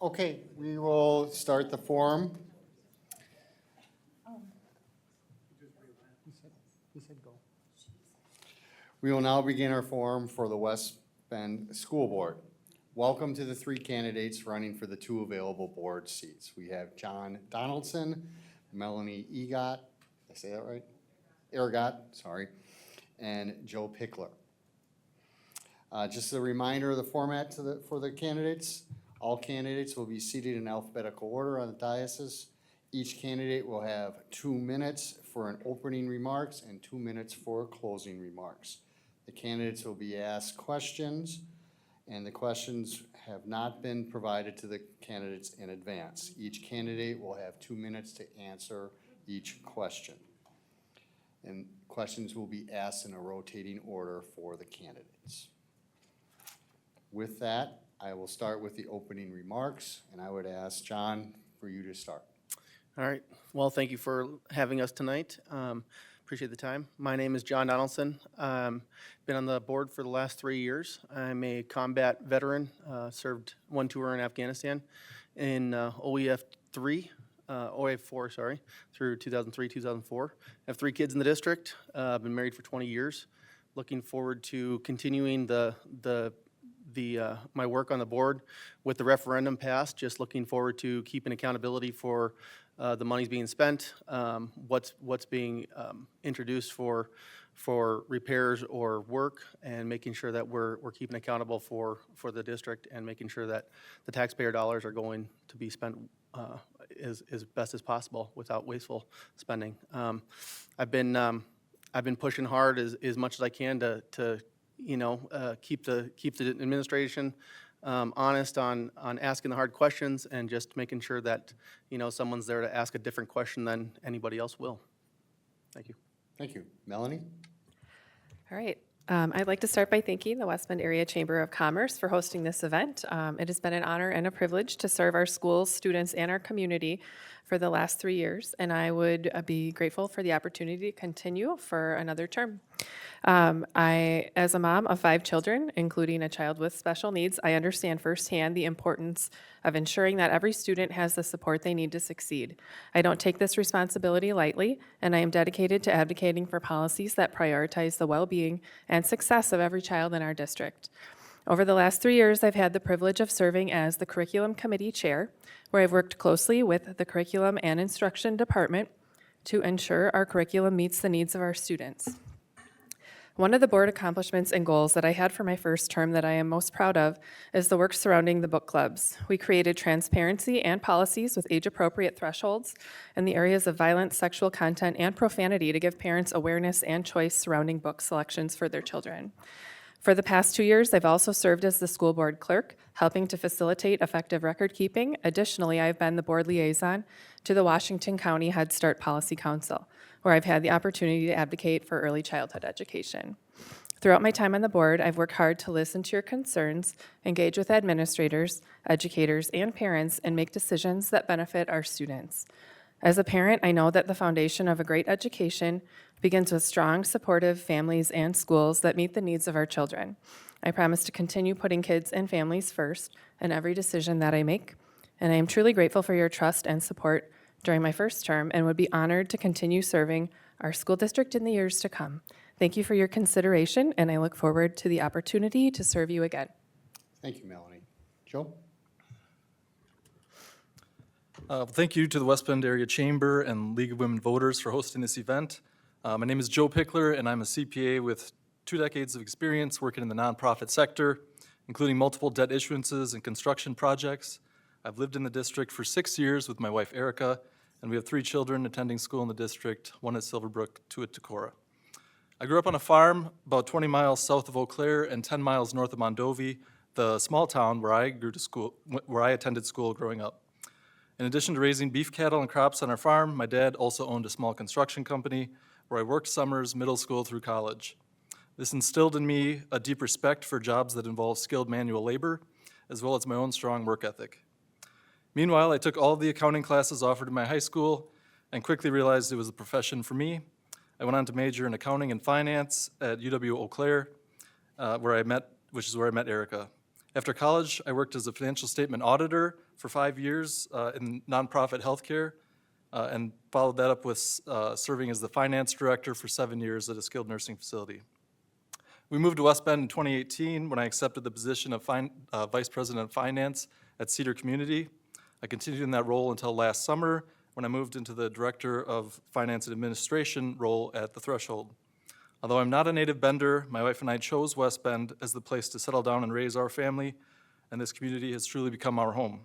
Okay, we will start the forum. We will now begin our forum for the West Bend School Board. Welcome to the three candidates running for the two available board seats. We have John Donaldson, Melanie Egot, did I say that right? Ergot, sorry, and Joe Pickler. Just a reminder of the format for the candidates. All candidates will be seated in alphabetical order on the dais. Each candidate will have 2 minutes for an opening remarks and 2 minutes for closing remarks. The candidates will be asked questions, and the questions have not been provided to the candidates in advance. Each candidate will have 2 minutes to answer each question. And questions will be asked in a rotating order for the candidates. With that, I will start with the opening remarks, and I would ask John for you to start. All right. Well, thank you for having us tonight. Appreciate the time. My name is John Donaldson. Been on the board for the last 3 years. I'm a veteran, served one tour in Afghanistan in OEF 4, through 2003, 2004. I have 3 kids in the district. I've been married for 20 years. Looking forward to continuing my work on the board with the referendum passed. Just looking forward to keeping accountability for the money's being spent, what's being introduced for repairs or work, and making sure that we're keeping accountable for the district and making sure that the taxpayer dollars are going to be spent as best as possible without wasteful spending. I've been pushing hard as much as I can to keep the administration honest on asking the hard questions and just making sure that, someone's there to ask a different question than anybody else will. Thank you. Thank you. Melanie? All right. I'd like to start by thanking the West Bend Area Chamber of Commerce for hosting this event. It has been an honor and a privilege to serve our schools, students, and our community for the last 3 years, and I would be grateful for the opportunity to continue for another term. As a mom of 5 children, including a child with special needs, I understand firsthand the importance of ensuring that every student has the support they need to succeed. I don't take this responsibility lightly, and I am dedicated to advocating for policies that prioritize the well-being and success of every child in our district. Over the last 3 years, I've had the privilege of serving as the Curriculum Committee Chair, where I've worked closely with the Curriculum and Instruction Department to ensure our curriculum meets the needs of our students. One of the board accomplishments and goals that I had for my first term that I am most proud of is the work surrounding the book clubs. We created transparency and policies with age-appropriate thresholds in the areas of violence, sexual content, and profanity to give parents awareness and choice surrounding book selections for their children. For the past 2 years, I've also served as the school board clerk, helping to facilitate effective record keeping. Additionally, I've been the board liaison to the Washington County Head Start Policy Council, where I've had the opportunity to advocate for early childhood education. Throughout my time on the board, I've worked hard to listen to your concerns, engage with administrators, educators, and parents, and make decisions that benefit our students. As a parent, I know that the foundation of a great education begins with strong, supportive families and schools that meet the needs of our children. I promise to continue putting kids and families first in every decision that I make, and I am truly grateful for your trust and support during my first term and would be honored to continue serving our school district in the years to come. Thank you for your consideration, and I look forward to the opportunity to serve you again. Thank you, Melanie. Joe? Thank you to the West Bend Area Chamber and League of Women Voters for hosting this event. My name is Joe Pickler, and I'm a CPA with 2 decades of experience working in the nonprofit sector, including multiple debt issuances and construction projects. I've lived in the district for 6 years with my wife Erica, and we have 3 children attending school in the district, 1 at Silverbrook, 2 at Decorah. I grew up on a farm about 20 miles south of Eau Claire and 10 miles north of Mondovi, the small town where I attended school growing up. In addition to raising beef cattle and crops on our farm, my dad also owned a small construction company where I worked summers, middle school through college. This instilled in me a deep respect for jobs that involve skilled manual labor, as well as my own strong work ethic. Meanwhile, I took all of the accounting classes offered in my high school and quickly realized it was a profession for me. I went on to major in accounting and finance at UW Eau Claire, which is where I met Erica. After college, I worked as a financial statement auditor for 5 years in nonprofit healthcare, and followed that up with serving as the finance director for 7 years at a skilled nursing facility. We moved to West Bend in 2018 when I accepted the position of Vice President of Finance at Cedar Community. I continued in that role until last summer when I moved into the Director of Finance and Administration role at The Threshold. Although I'm not a native Bender, my wife and I chose West Bend as the place to settle down and raise our family, and this community has truly become our home.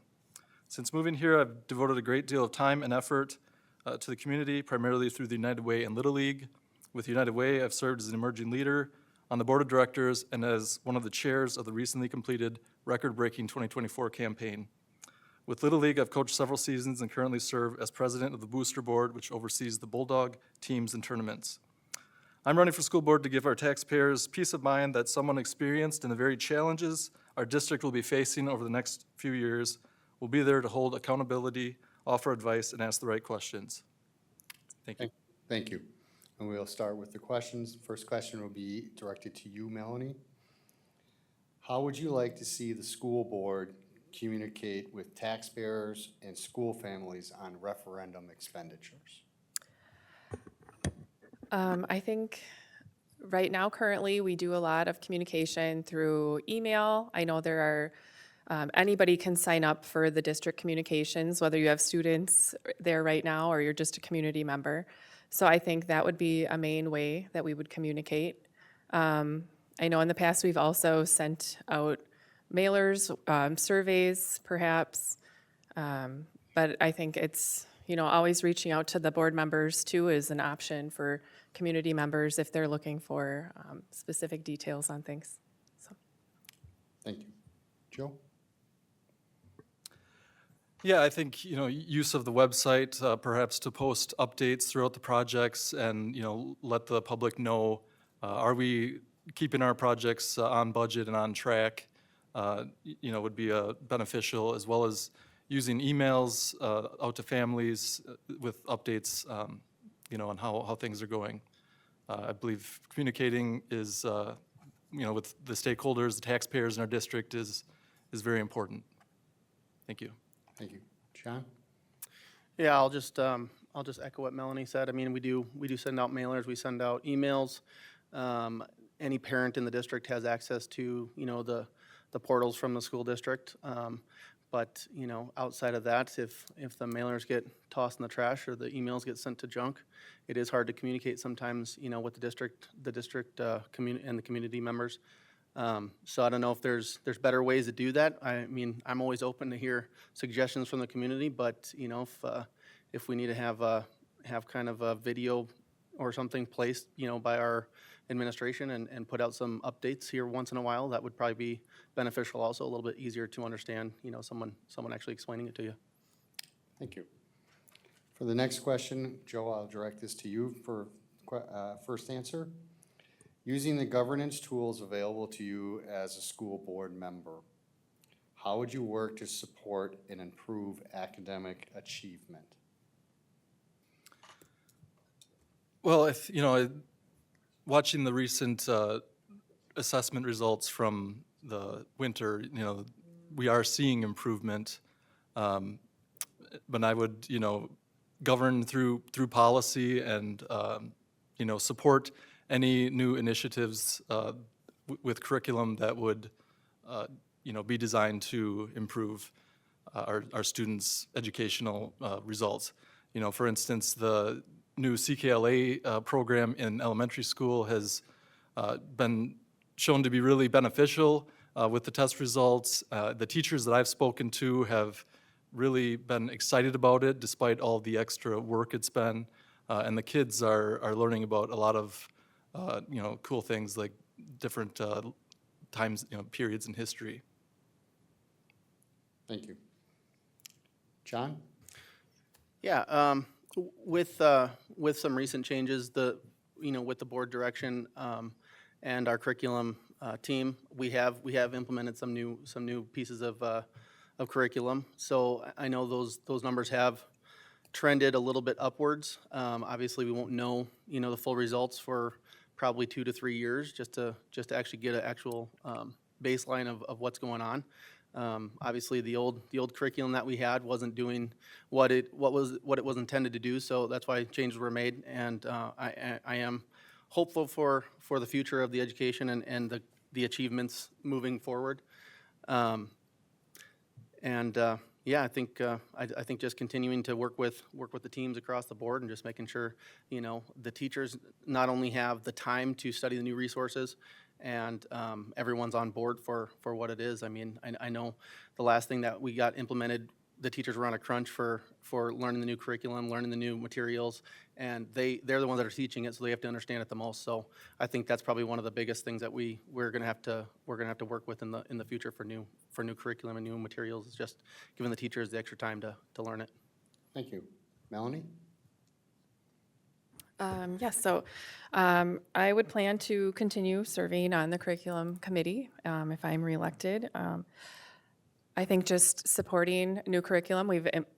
Since moving here, I've devoted a great deal of time and effort to the community, primarily through the United Way and Little League. With United Way, I've served as an emerging leader on the board of directors and as one of the chairs of the recently completed record-breaking 2024 campaign. With Little League, I've coached several seasons and currently serve as president of the Booster Board, which oversees the Bulldog teams and tournaments. I'm running for school board to give our taxpayers peace of mind that someone experienced in the very challenges our district will be facing over the next few years will be there to hold accountability, offer advice, and ask the right questions. Thank you. Thank you. And we'll start with the questions. First question will be directed to you, Melanie. How would you like to see the school board communicate with taxpayers and school families on referendum expenditures? I think right now, currently, we do a lot of communication through email. I know there are, anybody can sign up for the district communications, whether you have students there right now or you're just a community member. So I think that would be a main way that we would communicate. I know in the past, we've also sent out mailers, surveys perhaps, but I think it's, always reaching out to the board members too is an option for community members if they're looking for specific details on things. So. Thank you. Joe? Yeah, I think, use of the website, perhaps to post updates throughout the projects and, let the public know, are we keeping our projects on budget and on track, would be beneficial, as well as using emails out to families with updates, on how things are going. I believe communicating is, with the stakeholders, the taxpayers in our district is very important. Thank you. Thank you. John? Yeah, I'll just echo what Melanie said. I mean, we do send out mailers, we send out emails. Any parent in the district has access to, the portals from the school district. But, outside of that, if the mailers get tossed in the trash or the emails get sent to junk, it is hard to communicate sometimes, with the district, and the community members. So I don't know if there's better ways to do that. I mean, I'm always open to hear suggestions from the community, but, if we need to have kind of a video or something placed, by our administration and put out some updates here once in a while, that would probably be beneficial also, a little bit easier to understand, someone actually explaining it to you. Thank you. For the next question, Joe, I'll direct this to you for first answer. Using the governance tools available to you as a school board member, how would you work to support and improve academic achievement? Well, watching the recent assessment results from the winter, we are seeing improvement. But I would, govern through policy and, support any new initiatives with curriculum that would, be designed to improve our students' educational results. For instance, the new CKLA program in elementary school has been shown to be really beneficial with the test results. The teachers that I've spoken to have really been excited about it despite all the extra work it's been. And the kids are learning about a lot of, cool things like different times, periods in history. Thank you. John? Yeah, with some recent changes, with the board direction and our curriculum team, we have implemented some new pieces of curriculum. So I know those numbers have trended a little bit upwards. Obviously, we won't know the full results for probably 2 to 3 years just to actually get an actual baseline of what's going on. Obviously, the old curriculum that we had wasn't doing what it was intended to do, so that's why changes were made. And I am hopeful for the future of the education and the achievements moving forward. Yeah, I think just continuing to work with the teams across the board and just making sure the teachers not only have the time to study the new resources and everyone's on board for what it is. I mean, I know the last thing that we got implemented, the teachers were on a crunch for learning the new curriculum, learning the new materials, and they're the ones that are teaching it, so they have to understand it the most. So I think that's probably one of the biggest things that we're gonna have to work with in the future for new curriculum and new materials, is just giving the teachers the extra time to learn it. Thank you. Melanie? Yes, so I would plan to continue serving on the curriculum committee if I'm reelected. I think just supporting new curriculum,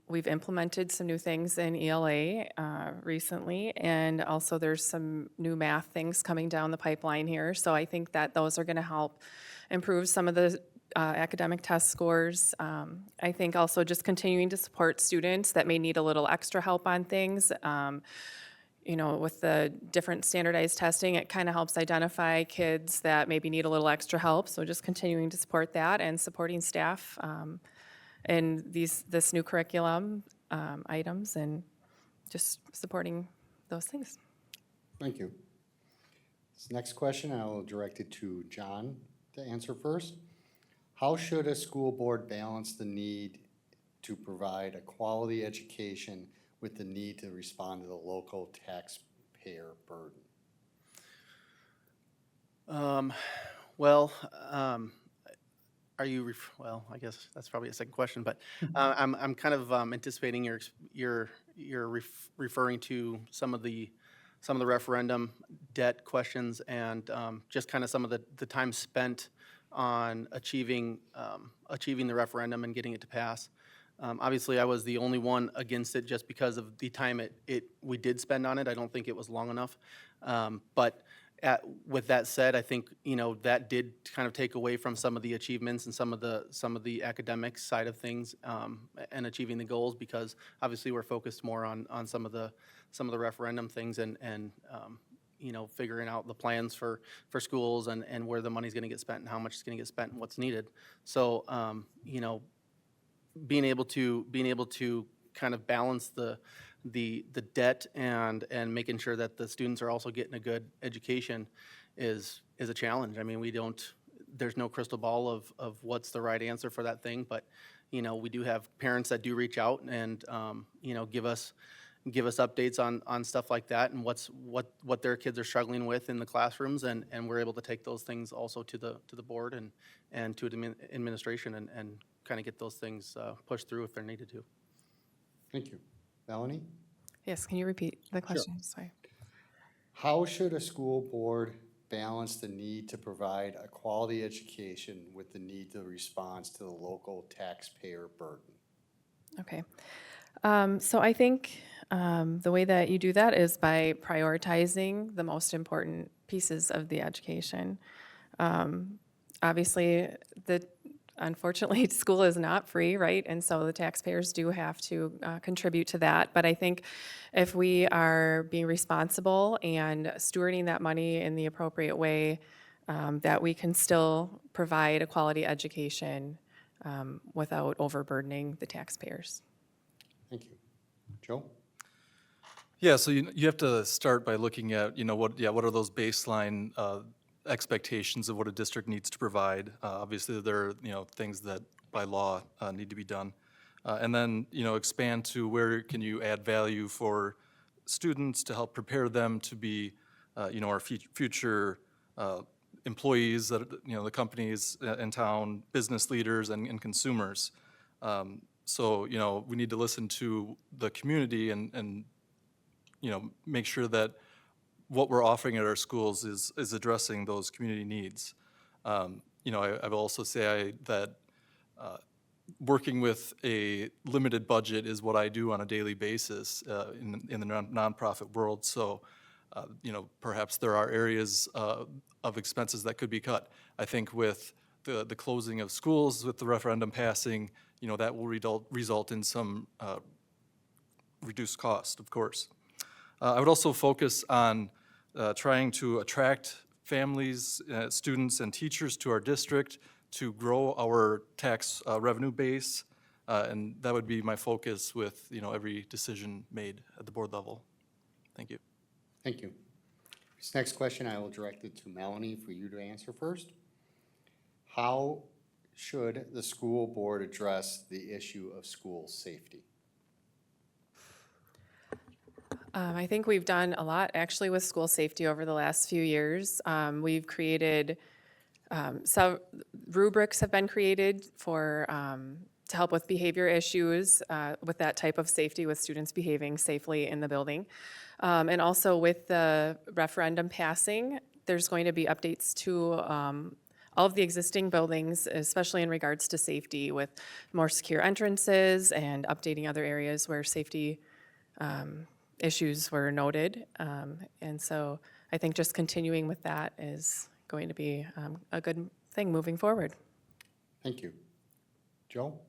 we've implemented some new things in ELA recently, and also there's some new math things coming down the pipeline here. So I think that those are going to help improve some of the academic test scores. I think also just continuing to support students that may need a little extra help on things. With the different standardized testing, it kind of helps identify kids that maybe need a little extra help. So just continuing to support that and supporting staff in this new curriculum items and just supporting those things. Thank you. This next question, I will direct it to John to answer first. How should a school board balance the need to provide a quality education with the need to respond to the local taxpayer burden? I guess that's probably a second question, but I'm kind of anticipating you're referring to some of the referendum debt questions and just kind of some of the time spent on achieving the referendum and getting it to pass. Obviously, I was the only one against it just because of the time we did spend on it. I don't think it was long enough. But with that said, I think that did kind of take away from some of the achievements and some of the academic side of things and achieving the goals, because obviously we're focused more on some of the referendum things and figuring out the plans for schools and where the money's gonna get spent and how much is gonna get spent and what's needed. So, being able to kind of balance the debt and making sure that the students are also getting a good education is a challenge. I mean, there's no crystal ball of what's the right answer for that thing, but, we do have parents that do reach out and, give us updates on stuff like that and what their kids are struggling with in the classrooms, and we're able to take those things also to the board and to administration and kind of get those things pushed through if they're needed to. Thank you. Melanie? Yes, can you repeat the question? Sorry. How should a school board balance the need to provide a quality education with the need to respond to the local taxpayer burden? Okay. So I think the way that you do that is by prioritizing the most important pieces of the education. Obviously, unfortunately, school is not free, right? And so the taxpayers do have to contribute to that. But I think if we are being responsible and stewarding that money in the appropriate way, that we can still provide a quality education without overburdening the taxpayers. Thank you. Joe? Yeah, so you have to start by looking at, what are those baseline expectations of what a district needs to provide. Obviously, there are, things that by law need to be done. And then, expand to where can you add value for students to help prepare them to be, our future employees, that the companies in town, business leaders and consumers. So, we need to listen to the community and make sure that what we're offering at our schools is addressing those community needs. I would also say that working with a limited budget is what I do on a daily basis in the nonprofit world. So, perhaps there are areas of expenses that could be cut. I think with the closing of schools, with the referendum passing, that will result in some reduced cost, of course. I would also focus on trying to attract families, students, and teachers to our district to grow our tax revenue base, and that would be my focus with every decision made at the board level. Thank you. Thank you. This next question, I will direct it to Melanie for you to answer first. How should the school board address the issue of school safety? I think we've done a lot actually with school safety over the last few years. We've created, some rubrics have been created for, to help with behavior issues with that type of safety, with students behaving safely in the building. And also with the referendum passing, there's going to be updates to all of the existing buildings, especially in regards to safety, with more secure entrances and updating other areas where safety issues were noted. And so I think just continuing with that is going to be a good thing moving forward. Thank you. Joe?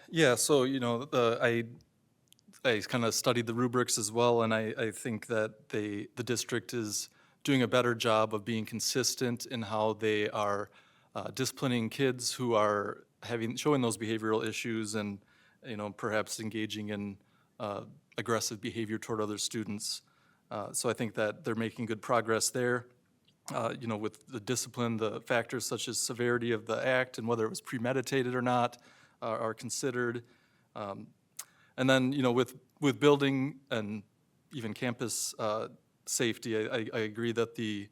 Yeah, so, I kind of studied the rubrics as well, and I think that the district is doing a better job of being consistent in how they are disciplining kids who are showing those behavioral issues and, perhaps engaging in aggressive behavior toward other students. So I think that they're making good progress there. With the discipline, the factors such as severity of the act and whether it was premeditated or not are considered. And then, with building and even campus safety, I agree that the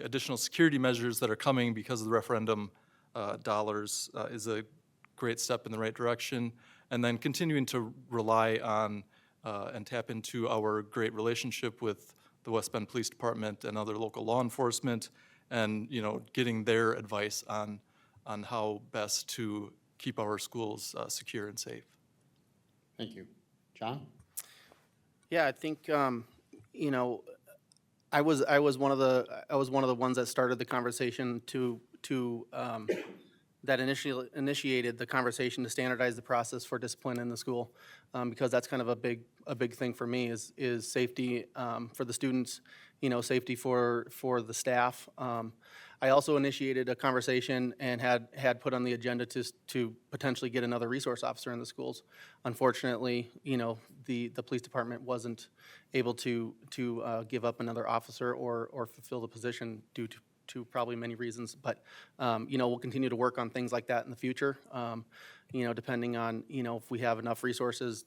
additional security measures that are coming because of the referendum dollars is a great step in the right direction. And then continuing to rely on and tap into our great relationship with the West Bend Police Department and other local law enforcement, and getting their advice on how best to keep our schools secure and safe. Thank you. John? Yeah, I think I was one of the ones that started the conversation to that initiated the conversation to standardize the process for discipline in the school, because that's kind of a big thing for me is safety for the students, safety for the staff. I also initiated a conversation and had put on the agenda to potentially get another resource officer in the schools. Unfortunately, the police department wasn't able to give up another officer or fulfill the position due to probably many reasons. But, we'll continue to work on things like that in the future, depending on, if we have enough resources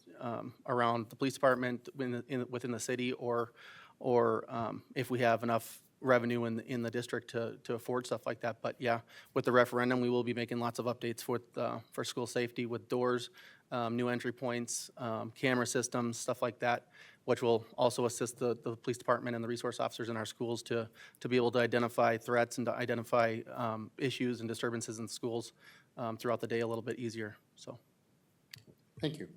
around the police department within the city or if we have enough revenue in the district to afford stuff like that. But yeah, with the referendum, we will be making lots of updates for school safety with doors, new entry points, camera systems, stuff like that, which will also assist the police department and the resource officers in our schools to be able to identify threats and to identify issues and disturbances in schools throughout the day a little bit easier, so. Thank you.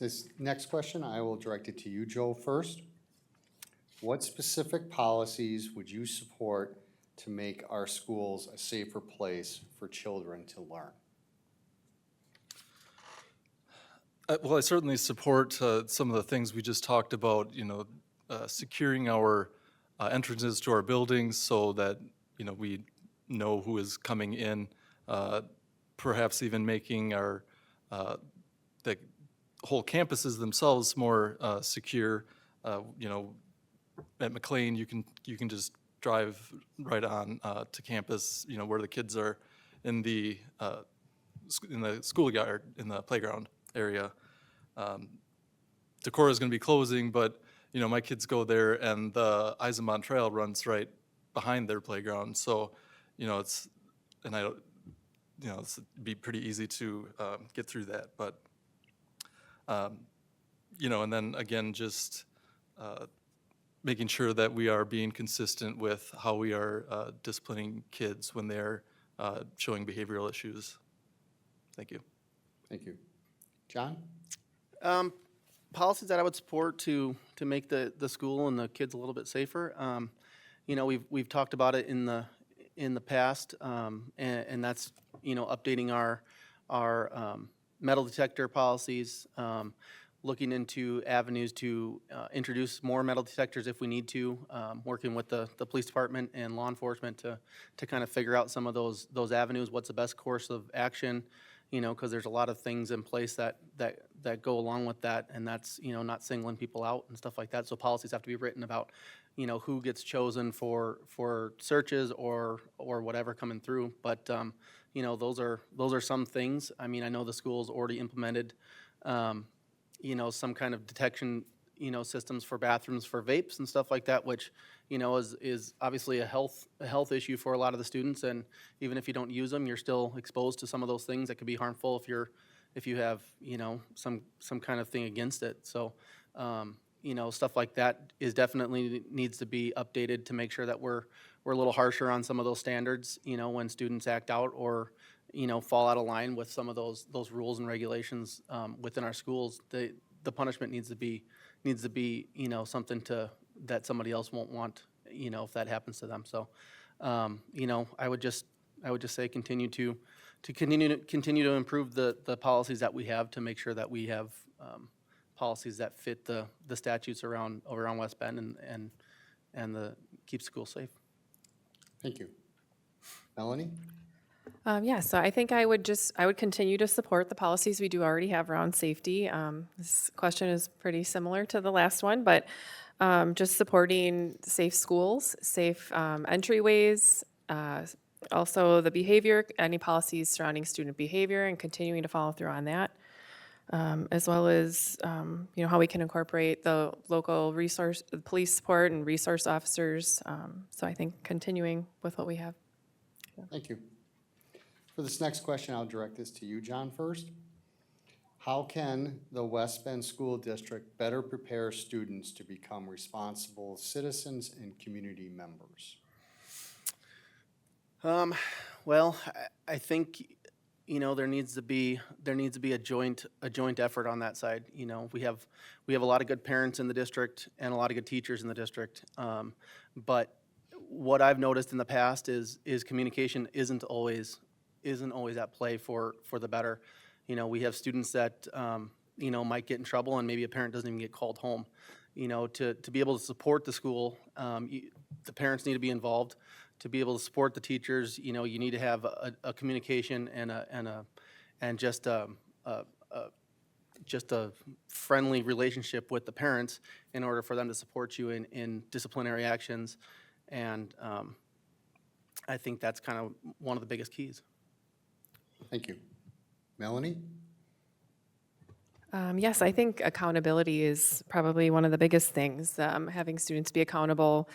This next question, I will direct it to you, Joe, first. What specific policies would you support to make our schools a safer place for children to learn? Well, I certainly support some of the things we just talked about, securing our entrances to our buildings so that, we know who is coming in, perhaps even making our, the whole campuses themselves more secure. At McLean, you can just drive right on to campus, where the kids are in the schoolyard, in the playground area. Decorah is going to be closing, but my kids go there, and the Eisenbahn Trail runs right behind their playground. So, it's be pretty easy to get through that. But, and then again, just making sure that we are being consistent with how we are disciplining kids when they're showing behavioral issues. Thank you. Thank you. John? Policies that I would support to make the school and the kids a little bit safer. We've talked about it in the past, and that's updating our metal detector policies, looking into avenues to introduce more metal detectors if we need to, working with the police department and law enforcement to kind of figure out some of those avenues. What's the best course of action? Because there's a lot of things in place that go along with that, and that's, not singling people out and stuff like that. So policies have to be written about, who gets chosen for searches or whatever coming through. But, those are some things. I mean, I know the school's already implemented, some kind of detection, systems for bathrooms for vapes and stuff like that, which, is obviously a health issue for a lot of the students. And even if you don't use them, you're still exposed to some of those things that could be harmful if you have, some kind of thing against it. So, stuff like that is definitely needs to be updated to make sure that we're a little harsher on some of those standards, when students act out or, fall out of line with some of those rules and regulations within our schools. The punishment needs to be, something that somebody else won't want, if that happens to them. So, I would just say continue to improve the policies that we have to make sure that we have policies that fit the statutes around West Bend and keep schools safe. Thank you. Melanie? So I think I would continue to support the policies we do already have around safety. This question is pretty similar to the last one, but just supporting safe schools, safe entryways, also the behavior, any policies surrounding student behavior and continuing to follow through on that, as well as, how we can incorporate the local police support and resource officers. So I think continuing with what we have. Thank you. For this next question, I'll direct this to you, John, first. How can the West Bend School District better prepare students to become responsible citizens and community members? Well, I think, there needs to be a joint effort on that side. We have a lot of good parents in the district and a lot of good teachers in the district. But what I've noticed in the past is communication isn't always isn't always at play for the better. You know, we have students that, you know, might get in trouble and maybe a parent doesn't even get called home. You know, to be able to support the school, the parents need to be involved. To be able to support the teachers, you know, you need to have a communication and just a friendly relationship with the parents in order for them to support you in disciplinary actions. And I think that's kind of one of the biggest keys. Thank you. Melanie? Yes, I think accountability is probably one of the biggest things. Having students be accountable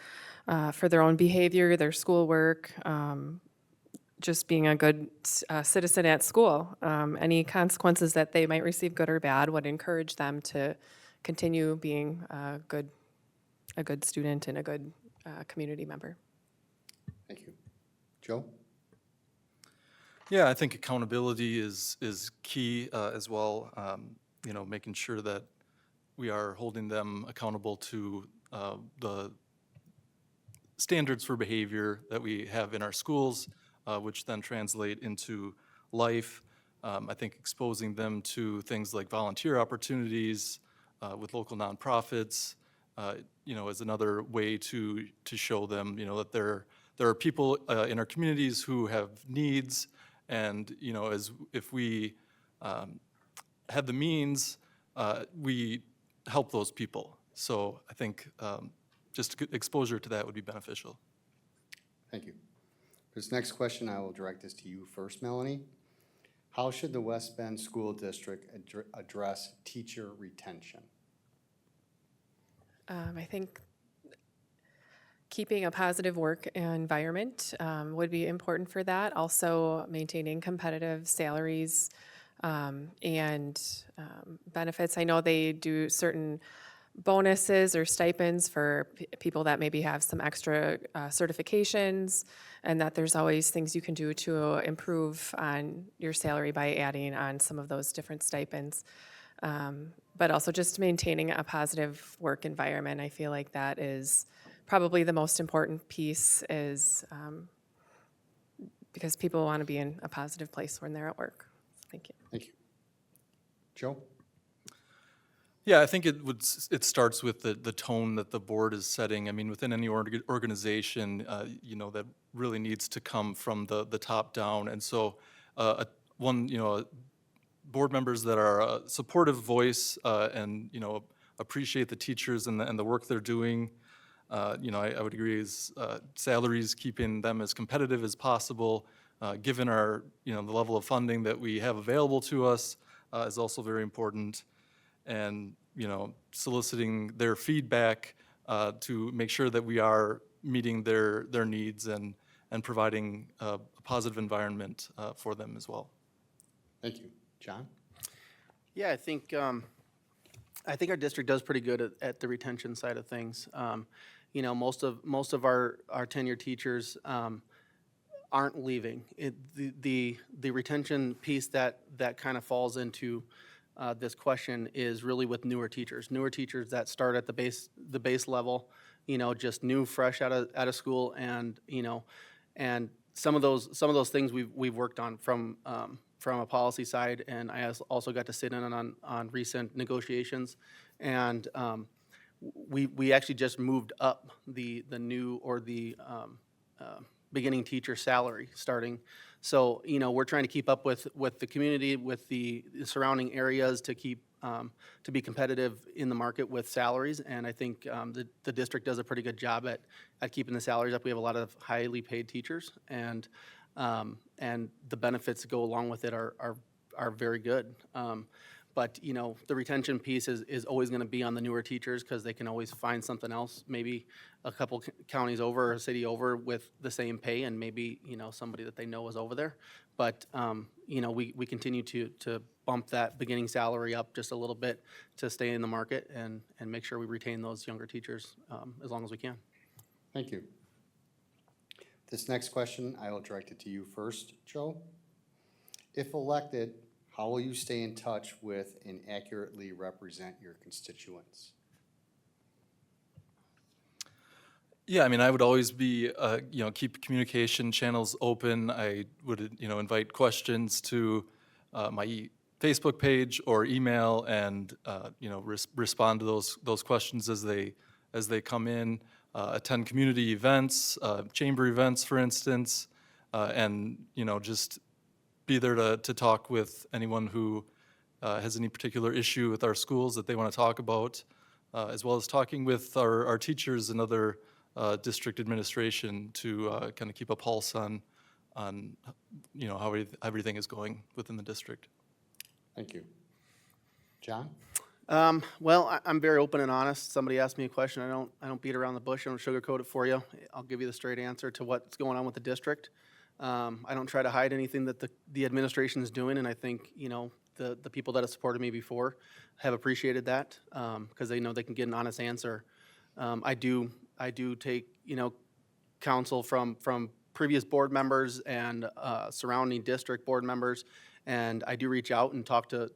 for their own behavior, their schoolwork, just being a good citizen at school. Any consequences that they might receive, good or bad, would encourage them to continue being a good student and a good community member. Thank you. Joe? Yeah, I think accountability is key as well. You know, making sure that we are holding them accountable to the standards for behavior that we have in our schools, which then translate into life. I think exposing them to things like volunteer opportunities with local nonprofits, you know, is another way to show them, you know, that there are people in our communities who have needs, and, you know, if we have the means, we help those people. So I think just exposure to that would be beneficial. Thank you. This next question, I will direct this to you first, Melanie. How should the West Bend School District address teacher retention? I think keeping a positive work environment would be important for that. Also, maintaining competitive salaries and benefits. I know they do certain bonuses or stipends for people that maybe have some extra certifications, and that there's always things you can do to improve on your salary by adding on some of those different stipends. But also just maintaining a positive work environment. I feel like that is probably the most important piece, is because people want to be in a positive place when they're at work. Thank you. Thank you. Joe? Yeah, I think it starts with the tone that the board is setting. I mean, within any organization, you know, that really needs to come from the top down. And so, board members that are a supportive voice and, you know, appreciate the teachers and the work they're doing. You know, I would agree is salaries, keeping them as competitive as possible, given our, you know, the level of funding that we have available to us is also very important. And, you know, soliciting their feedback to make sure that we are meeting their needs and providing a positive environment for them as well. Thank you. John? Yeah, I think our district does pretty good at the retention side of things. You know, most of our tenured teachers aren't leaving. The retention piece that kind of falls into this question is really with newer teachers that start at the base level, you know, just new, fresh out of school, and, you know, and some of those things we've worked on from a policy side, and I also got to sit in on recent negotiations, and we actually just moved up the new or the beginning teacher salary starting. So, you know, we're trying to keep up with the community, with the surrounding areas to keep to be competitive in the market with salaries. And I think the district does a pretty good job at keeping the salaries up. We have a lot of highly paid teachers, and the benefits that go along with it are very good. But, you know, the retention piece is always going to be on the newer teachers, because they can always find something else, maybe a couple counties over or a city over with the same pay, and maybe, you know, somebody that they know is over there. But, you know, we continue to bump that beginning salary up just a little bit to stay in the market and make sure we retain those younger teachers as long as we can. Thank you. This next question, I will direct it to you first, Joe. If elected, how will you stay in touch with and accurately represent your constituents? Yeah, I mean, I would always be, keep communication channels open. I would, invite questions to my Facebook page or email and, respond to those questions as they come in. Attend community events, chamber events, for instance, and, just be there to talk with anyone who has any particular issue with our schools that they want to talk about, as well as talking with our teachers and other district administration to kind of keep a pulse on how everything is going within the district. Thank you. John? Well, I'm very open and honest. Somebody asked me a question, I don't beat around the bush, I don't sugarcoat it for you. I'll give you the straight answer to what's going on with the district. I don't try to hide anything that the administration is doing, and I think, the people that have supported me before have appreciated that, because they know they can get an honest answer. I do take, counsel from previous board members and surrounding district board members, and I do reach out and talk to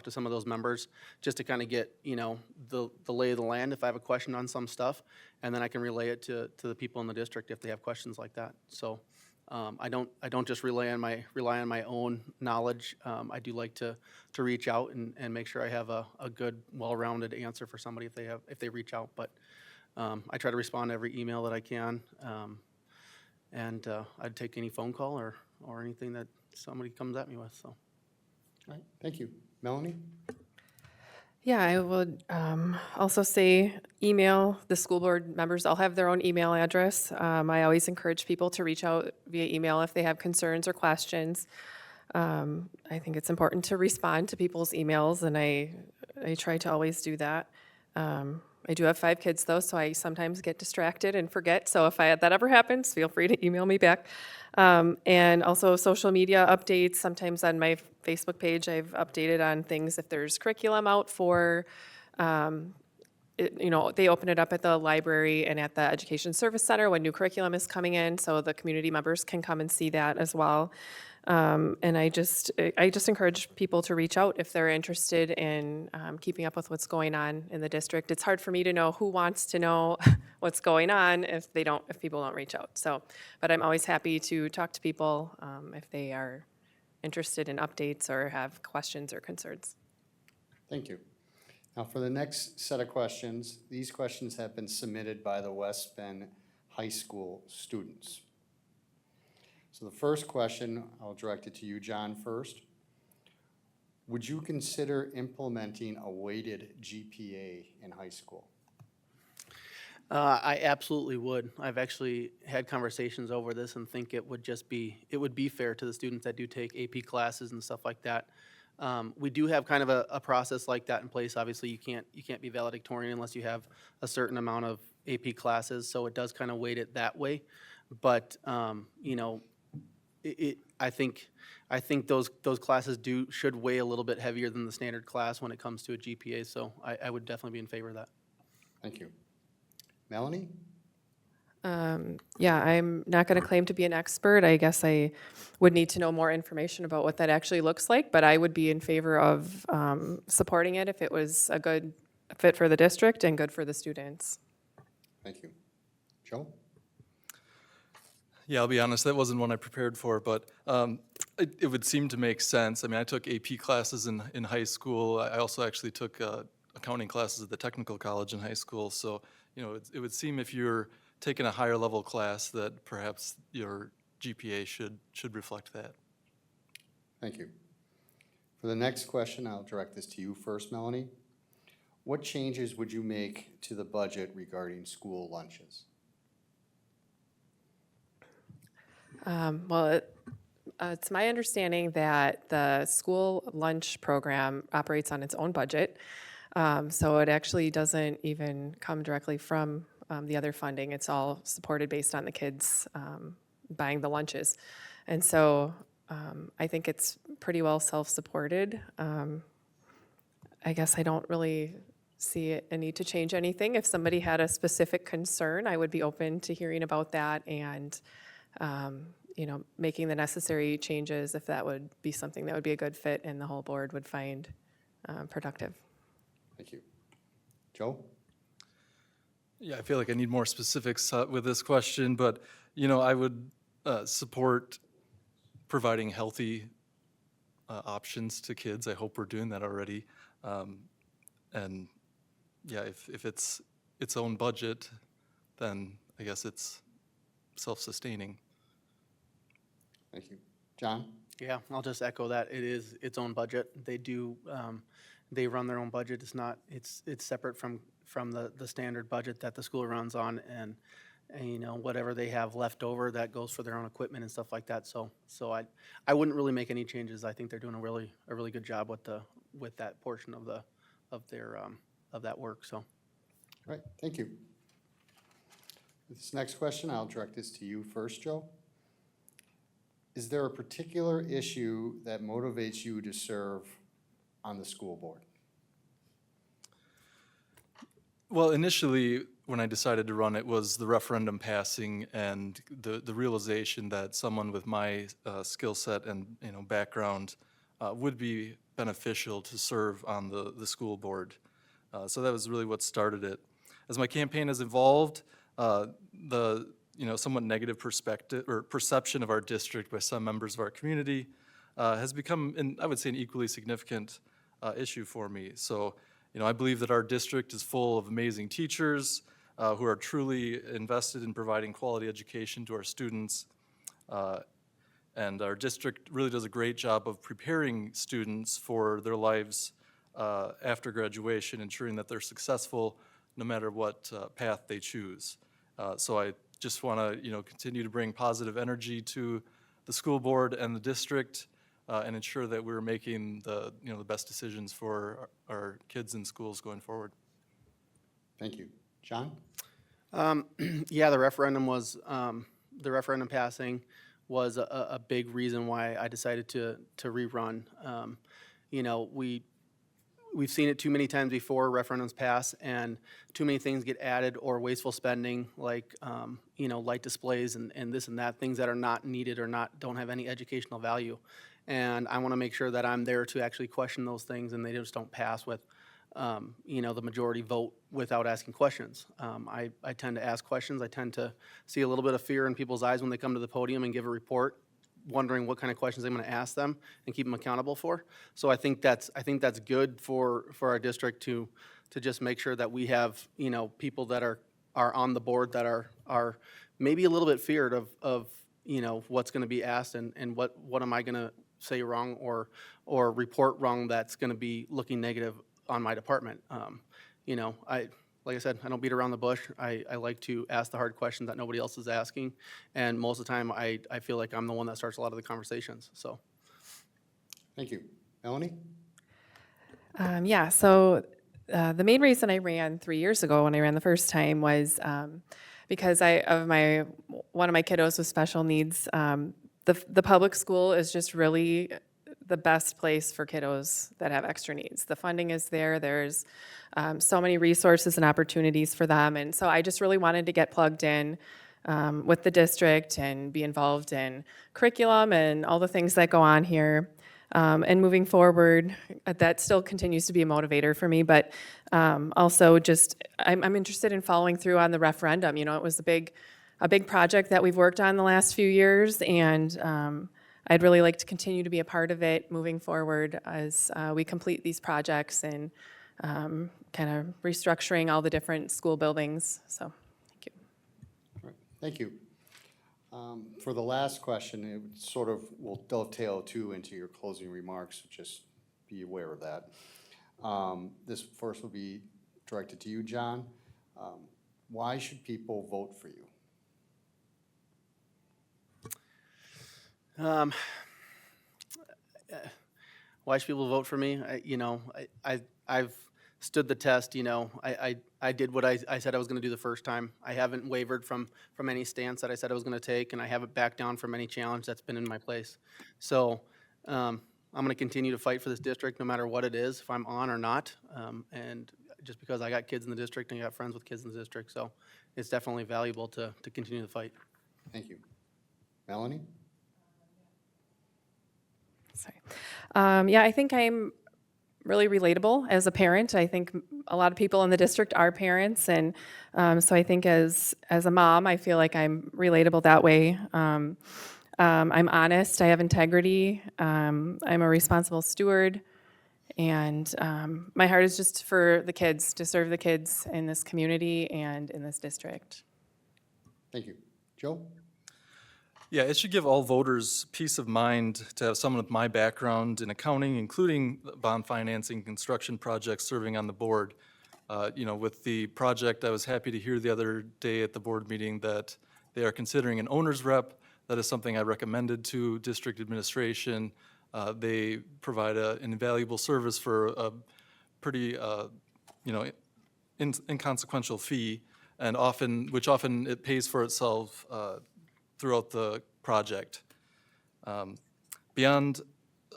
some of those members just to kind of get, the lay of the land if I have a question on some stuff, and then I can relay it to the people in the district if they have questions like that. So I don't just rely on my own knowledge. I do like to reach out and make sure I have a good, well-rounded answer for somebody if they reach out. But I try to respond to every email that I can, and I'd take any phone call or anything that somebody comes at me with. So. All right, thank you. Melanie? Yeah, I would also say email. The school board members all have their own email address. I always encourage people to reach out via email if they have concerns or questions. I think it's important to respond to people's emails, and I try to always do that. I do have 5 kids, though, so I sometimes get distracted and forget. So if that ever happens, feel free to email me back. And also social media updates. Sometimes on my Facebook page, I've updated on things if there's curriculum out for, they open it up at the library and at the Education Service Center when new curriculum is coming in, so the community members can come and see that as well. And I just encourage people to reach out if they're interested in keeping up with what's going on in the district. It's hard for me to know who wants to know what's going on if people don't reach out. So, but I'm always happy to talk to people if they are interested in updates or have questions or concerns. Thank you. Now, for the next set of questions, these questions have been submitted by the West Bend High School students. So the first question, I'll direct it to you, John, first. Would you consider implementing a weighted GPA in high school? I absolutely would. I've actually had conversations over this and think it would be fair to the students that do take AP classes and stuff like that. We do have kind of a process like that in place. Obviously, you can't be valedictorian unless you have a certain amount of AP classes, so it does kind of weight it that way. But I think those classes should weigh a little bit heavier than the standard class when it comes to a GPA. So I would definitely be in favor of that. Thank you. Melanie? Yeah, I'm not going to claim to be an expert. I guess I would need to know more information about what that actually looks like, but I would be in favor of supporting it if it was a good fit for the district and good for the students. Thank you. Joe? Yeah, I'll be honest, that wasn't one I prepared for, but it would seem to make sense. I mean, I took AP classes in high school. I also actually took accounting classes at the technical college in high school. So, it would seem if you're taking a higher level class that perhaps your GPA should reflect that. Thank you. For the next question, I'll direct this to you first, Melanie. What changes would you make to the budget regarding school lunches? Well, it's my understanding that the school lunch program operates on its own budget. So it actually doesn't even come directly from the other funding. It's all supported based on the kids buying the lunches. And so I think it's pretty well self-supported. I guess I don't really see a need to change anything. If somebody had a specific concern, I would be open to hearing about that and making the necessary changes if that would be something that would be a good fit and the whole board would find productive. Thank you. Joe? Yeah, I feel like I need more specifics with this question, but, I would support providing healthy options to kids. I hope we're doing that already. And yeah, if it's its own budget, then I guess it's self-sustaining. Thank you. John? Yeah, I'll just echo that. It is its own budget. They do, they run their own budget. It's not, it's separate from the standard budget that the school runs on, and whatever they have left over, that goes for their own equipment and stuff like that. So I wouldn't really make any changes. I think they're doing a really good job with that portion of that work, so. All right, thank you. This next question, I'll direct this to you first, Joe. Is there a particular issue that motivates you to serve on the school board? Well, initially, when I decided to run, it was the referendum passing and the realization that someone with my skill set and background would be beneficial to serve on the school board. So that was really what started it. As my campaign has evolved, the somewhat negative perspective or perception of our district by some members of our community has become, I would say, an equally significant issue for me. So, I believe that our district is full of amazing teachers who are truly invested in providing quality education to our students. And our district really does a great job of preparing students for their lives after graduation, ensuring that they're successful no matter what path they choose. So I just want to, continue to bring positive energy to the school board and the district and ensure that we're making the best decisions for our kids in schools going forward. Thank you. John? Yeah, the referendum passing was a big reason why I decided to rerun. We've seen it too many times before, referendums pass, and too many things get added or wasteful spending, like, light displays and this and that, things that are not needed or don't have any educational value. And I want to make sure that I'm there to actually question those things and they just don't pass with, the majority vote without asking questions. I tend to ask questions. I tend to see a little bit of fear in people's eyes when they come to the podium and give a report, wondering what kind of questions I'm going to ask them and keep them accountable for. So I think that's good for our district to just make sure that we have, people that are on the board that are maybe a little bit feared of what's going to be asked and what am I going to say wrong or report wrong that's going to be looking negative on my department. Like I said, I don't beat around the bush. I like to ask the hard questions that nobody else is asking. And most of the time, I feel like I'm the one that starts a lot of the conversations, so. Thank you. Melanie? Yeah, so the main reason I ran 3 years ago when I ran the first time was because one of my kiddos with special needs. The public school is just really the best place for kiddos that have extra needs. The funding is there. There's so many resources and opportunities for them. And so I just really wanted to get plugged in with the district and be involved in curriculum and all the things that go on here. And moving forward, that still continues to be a motivator for me. But also just I'm interested in following through on the referendum. It was a big project that we've worked on the last few years, and I'd really like to continue to be a part of it moving forward as we complete these projects and kind of restructuring all the different school buildings. So, thank you. All right, thank you. For the last question, it sort of will dovetail too into your closing remarks, so just be aware of that. This first will be directed to you, John. Why should people vote for you? Why should people vote for me? I've stood the test. I did what I said I was going to do the first time. I haven't wavered from any stance that I said I was going to take, and I haven't backed down from any challenge that's been in my place. So I'm going to continue to fight for this district no matter what it is, if I'm on or not. And just because I got kids in the district and I got friends with kids in the district, so it's definitely valuable to continue the fight. Thank you. Melanie? Sorry. Yeah, I think I'm really relatable as a parent. I think a lot of people in the district are parents, and so I think as a mom, I feel like I'm relatable that way. I'm honest, I have integrity, I'm a responsible steward, and my heart is just for the kids, to serve the kids in this community and in this district. Thank you. Joe? Yeah, it should give all voters peace of mind to have someone with my background in accounting, including bond financing, construction projects, serving on the board. With the project, I was happy to hear the other day at the board meeting that they are considering an owner's rep. That is something I recommended to district administration. They provide an invaluable service for a pretty, inconsequential fee, and which often it pays for itself throughout the project. Beyond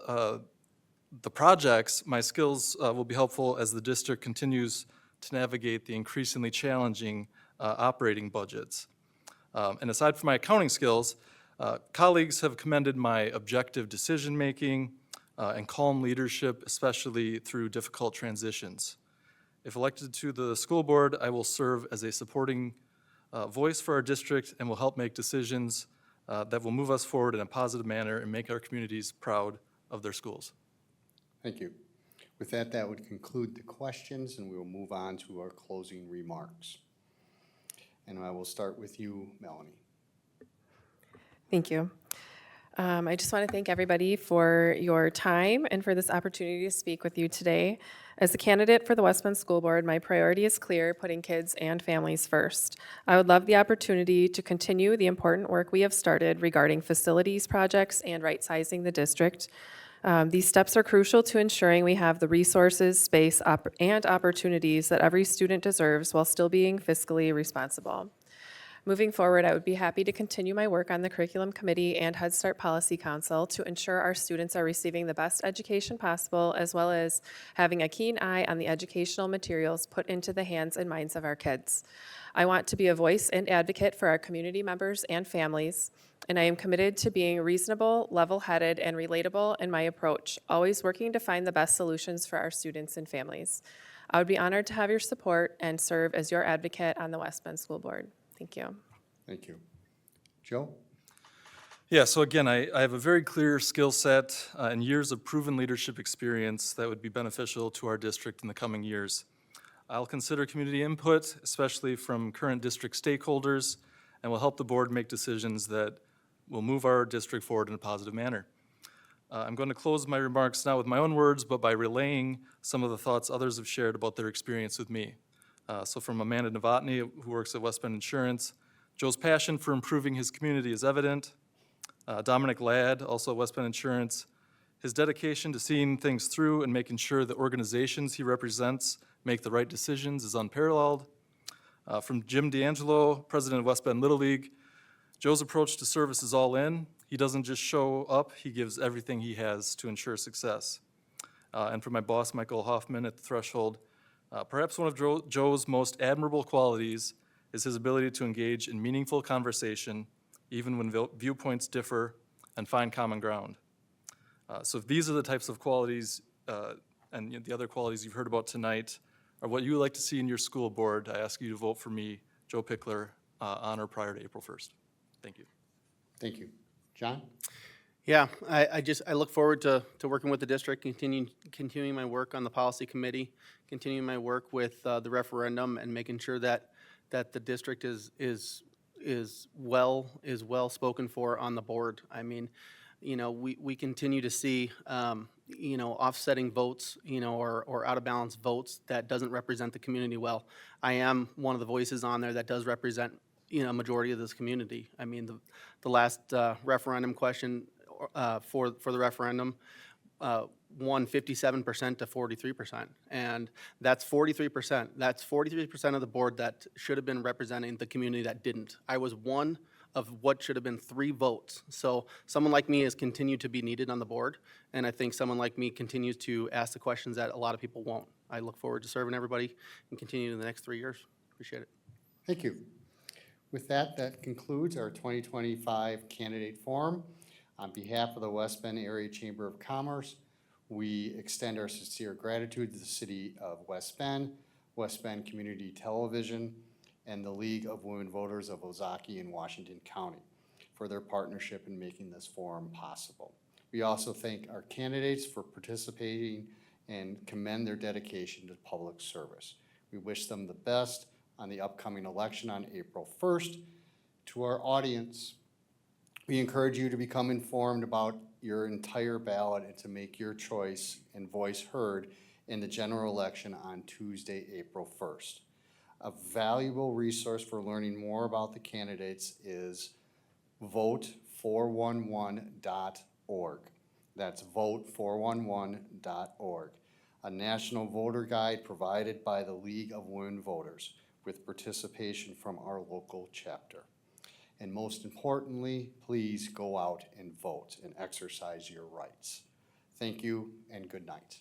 the projects, my skills will be helpful as the district continues to navigate the increasingly challenging operating budgets. And aside from my accounting skills, colleagues have commended my objective decision-making and calm leadership, especially through difficult transitions. If elected to the school board, I will serve as a supporting voice for our district and will help make decisions that will move us forward in a positive manner and make our communities proud of their schools. Thank you. With that, that would conclude the questions, and we will move on to our closing remarks. And I will start with you, Melanie. Thank you. I just want to thank everybody for your time and for this opportunity to speak with you today. As a candidate for the West Bend School Board, my priority is clear, putting kids and families first. I would love the opportunity to continue the important work we have started regarding facilities projects and right-sizing the district. These steps are crucial to ensuring we have the resources, space, and opportunities that every student deserves while still being fiscally responsible. Moving forward, I would be happy to continue my work on the Curriculum Committee and Head Start Policy Council to ensure our students are receiving the best education possible, as well as having a keen eye on the educational materials put into the hands and minds of our kids. I want to be a voice and advocate for our community members and families, and I am committed to being reasonable, level-headed, and relatable in my approach, always working to find the best solutions for our students and families. I would be honored to have your support and serve as your advocate on the West Bend School Board. Thank you. Thank you. Joe? Yeah, so again, I have a very clear skill set and years of proven leadership experience that would be beneficial to our district in the coming years. I'll consider community input, especially from current district stakeholders, and will help the board make decisions that will move our district forward in a positive manner. I'm going to close my remarks not with my own words, but by relaying some of the thoughts others have shared about their experience with me. So from Amanda Novotny, who works at West Bend Insurance, Joe's passion for improving his community is evident. Dominic Ladd, also at West Bend Insurance, his dedication to seeing things through and making sure the organizations he represents make the right decisions is unparalleled. From Jim D'Angelo, president of West Bend Little League, Joe's approach to service is all in. He doesn't just show up, he gives everything he has to ensure success. And from my boss, Michael Hoffman at The Threshold, perhaps one of Joe's most admirable qualities is his ability to engage in meaningful conversation, even when viewpoints differ, and find common ground. So if these are the types of qualities and the other qualities you've heard about tonight are what you would like to see in your school board, I ask you to vote for me, Joe Pickler, on or prior to April 1st. Thank you. Thank you. John? Yeah, I look forward to working with the district, continuing my work on the policy committee, continuing my work with the referendum, and making sure that the district is well spoken for on the board. I mean, we continue to see offsetting votes, or out of balance votes that doesn't represent the community well. I am one of the voices on there that does represent a majority of this community. I mean, the last referendum question for the referendum won 57% to 43%, and that's 43%. That's 43% of the board that should have been representing the community that didn't. I was one of what should have been 3 votes. So someone like me has continued to be needed on the board, and I think someone like me continues to ask the questions that a lot of people won't. I look forward to serving everybody and continue in the next 3 years. Appreciate it. Thank you. With that, that concludes our 2025 candidate forum. On behalf of the West Bend Area Chamber of Commerce, We extend our sincere gratitude to the City of West Bend Community Television, and the League of Women Voters of Ozaki and Washington County for their partnership in making this forum possible. We also thank our candidates for participating and commend their dedication to public service. We wish them the best on the upcoming election on April 1st. To our audience, we encourage you to become informed about your entire ballot and to make your choice and voice heard in the general election on Tuesday, April 1st. A valuable resource for learning more about the candidates is vote411.org. That's vote411.org, a national voter guide provided by the League of Women Voters with participation from our local chapter. And most importantly, please go out and vote and exercise your rights. Thank you and good night.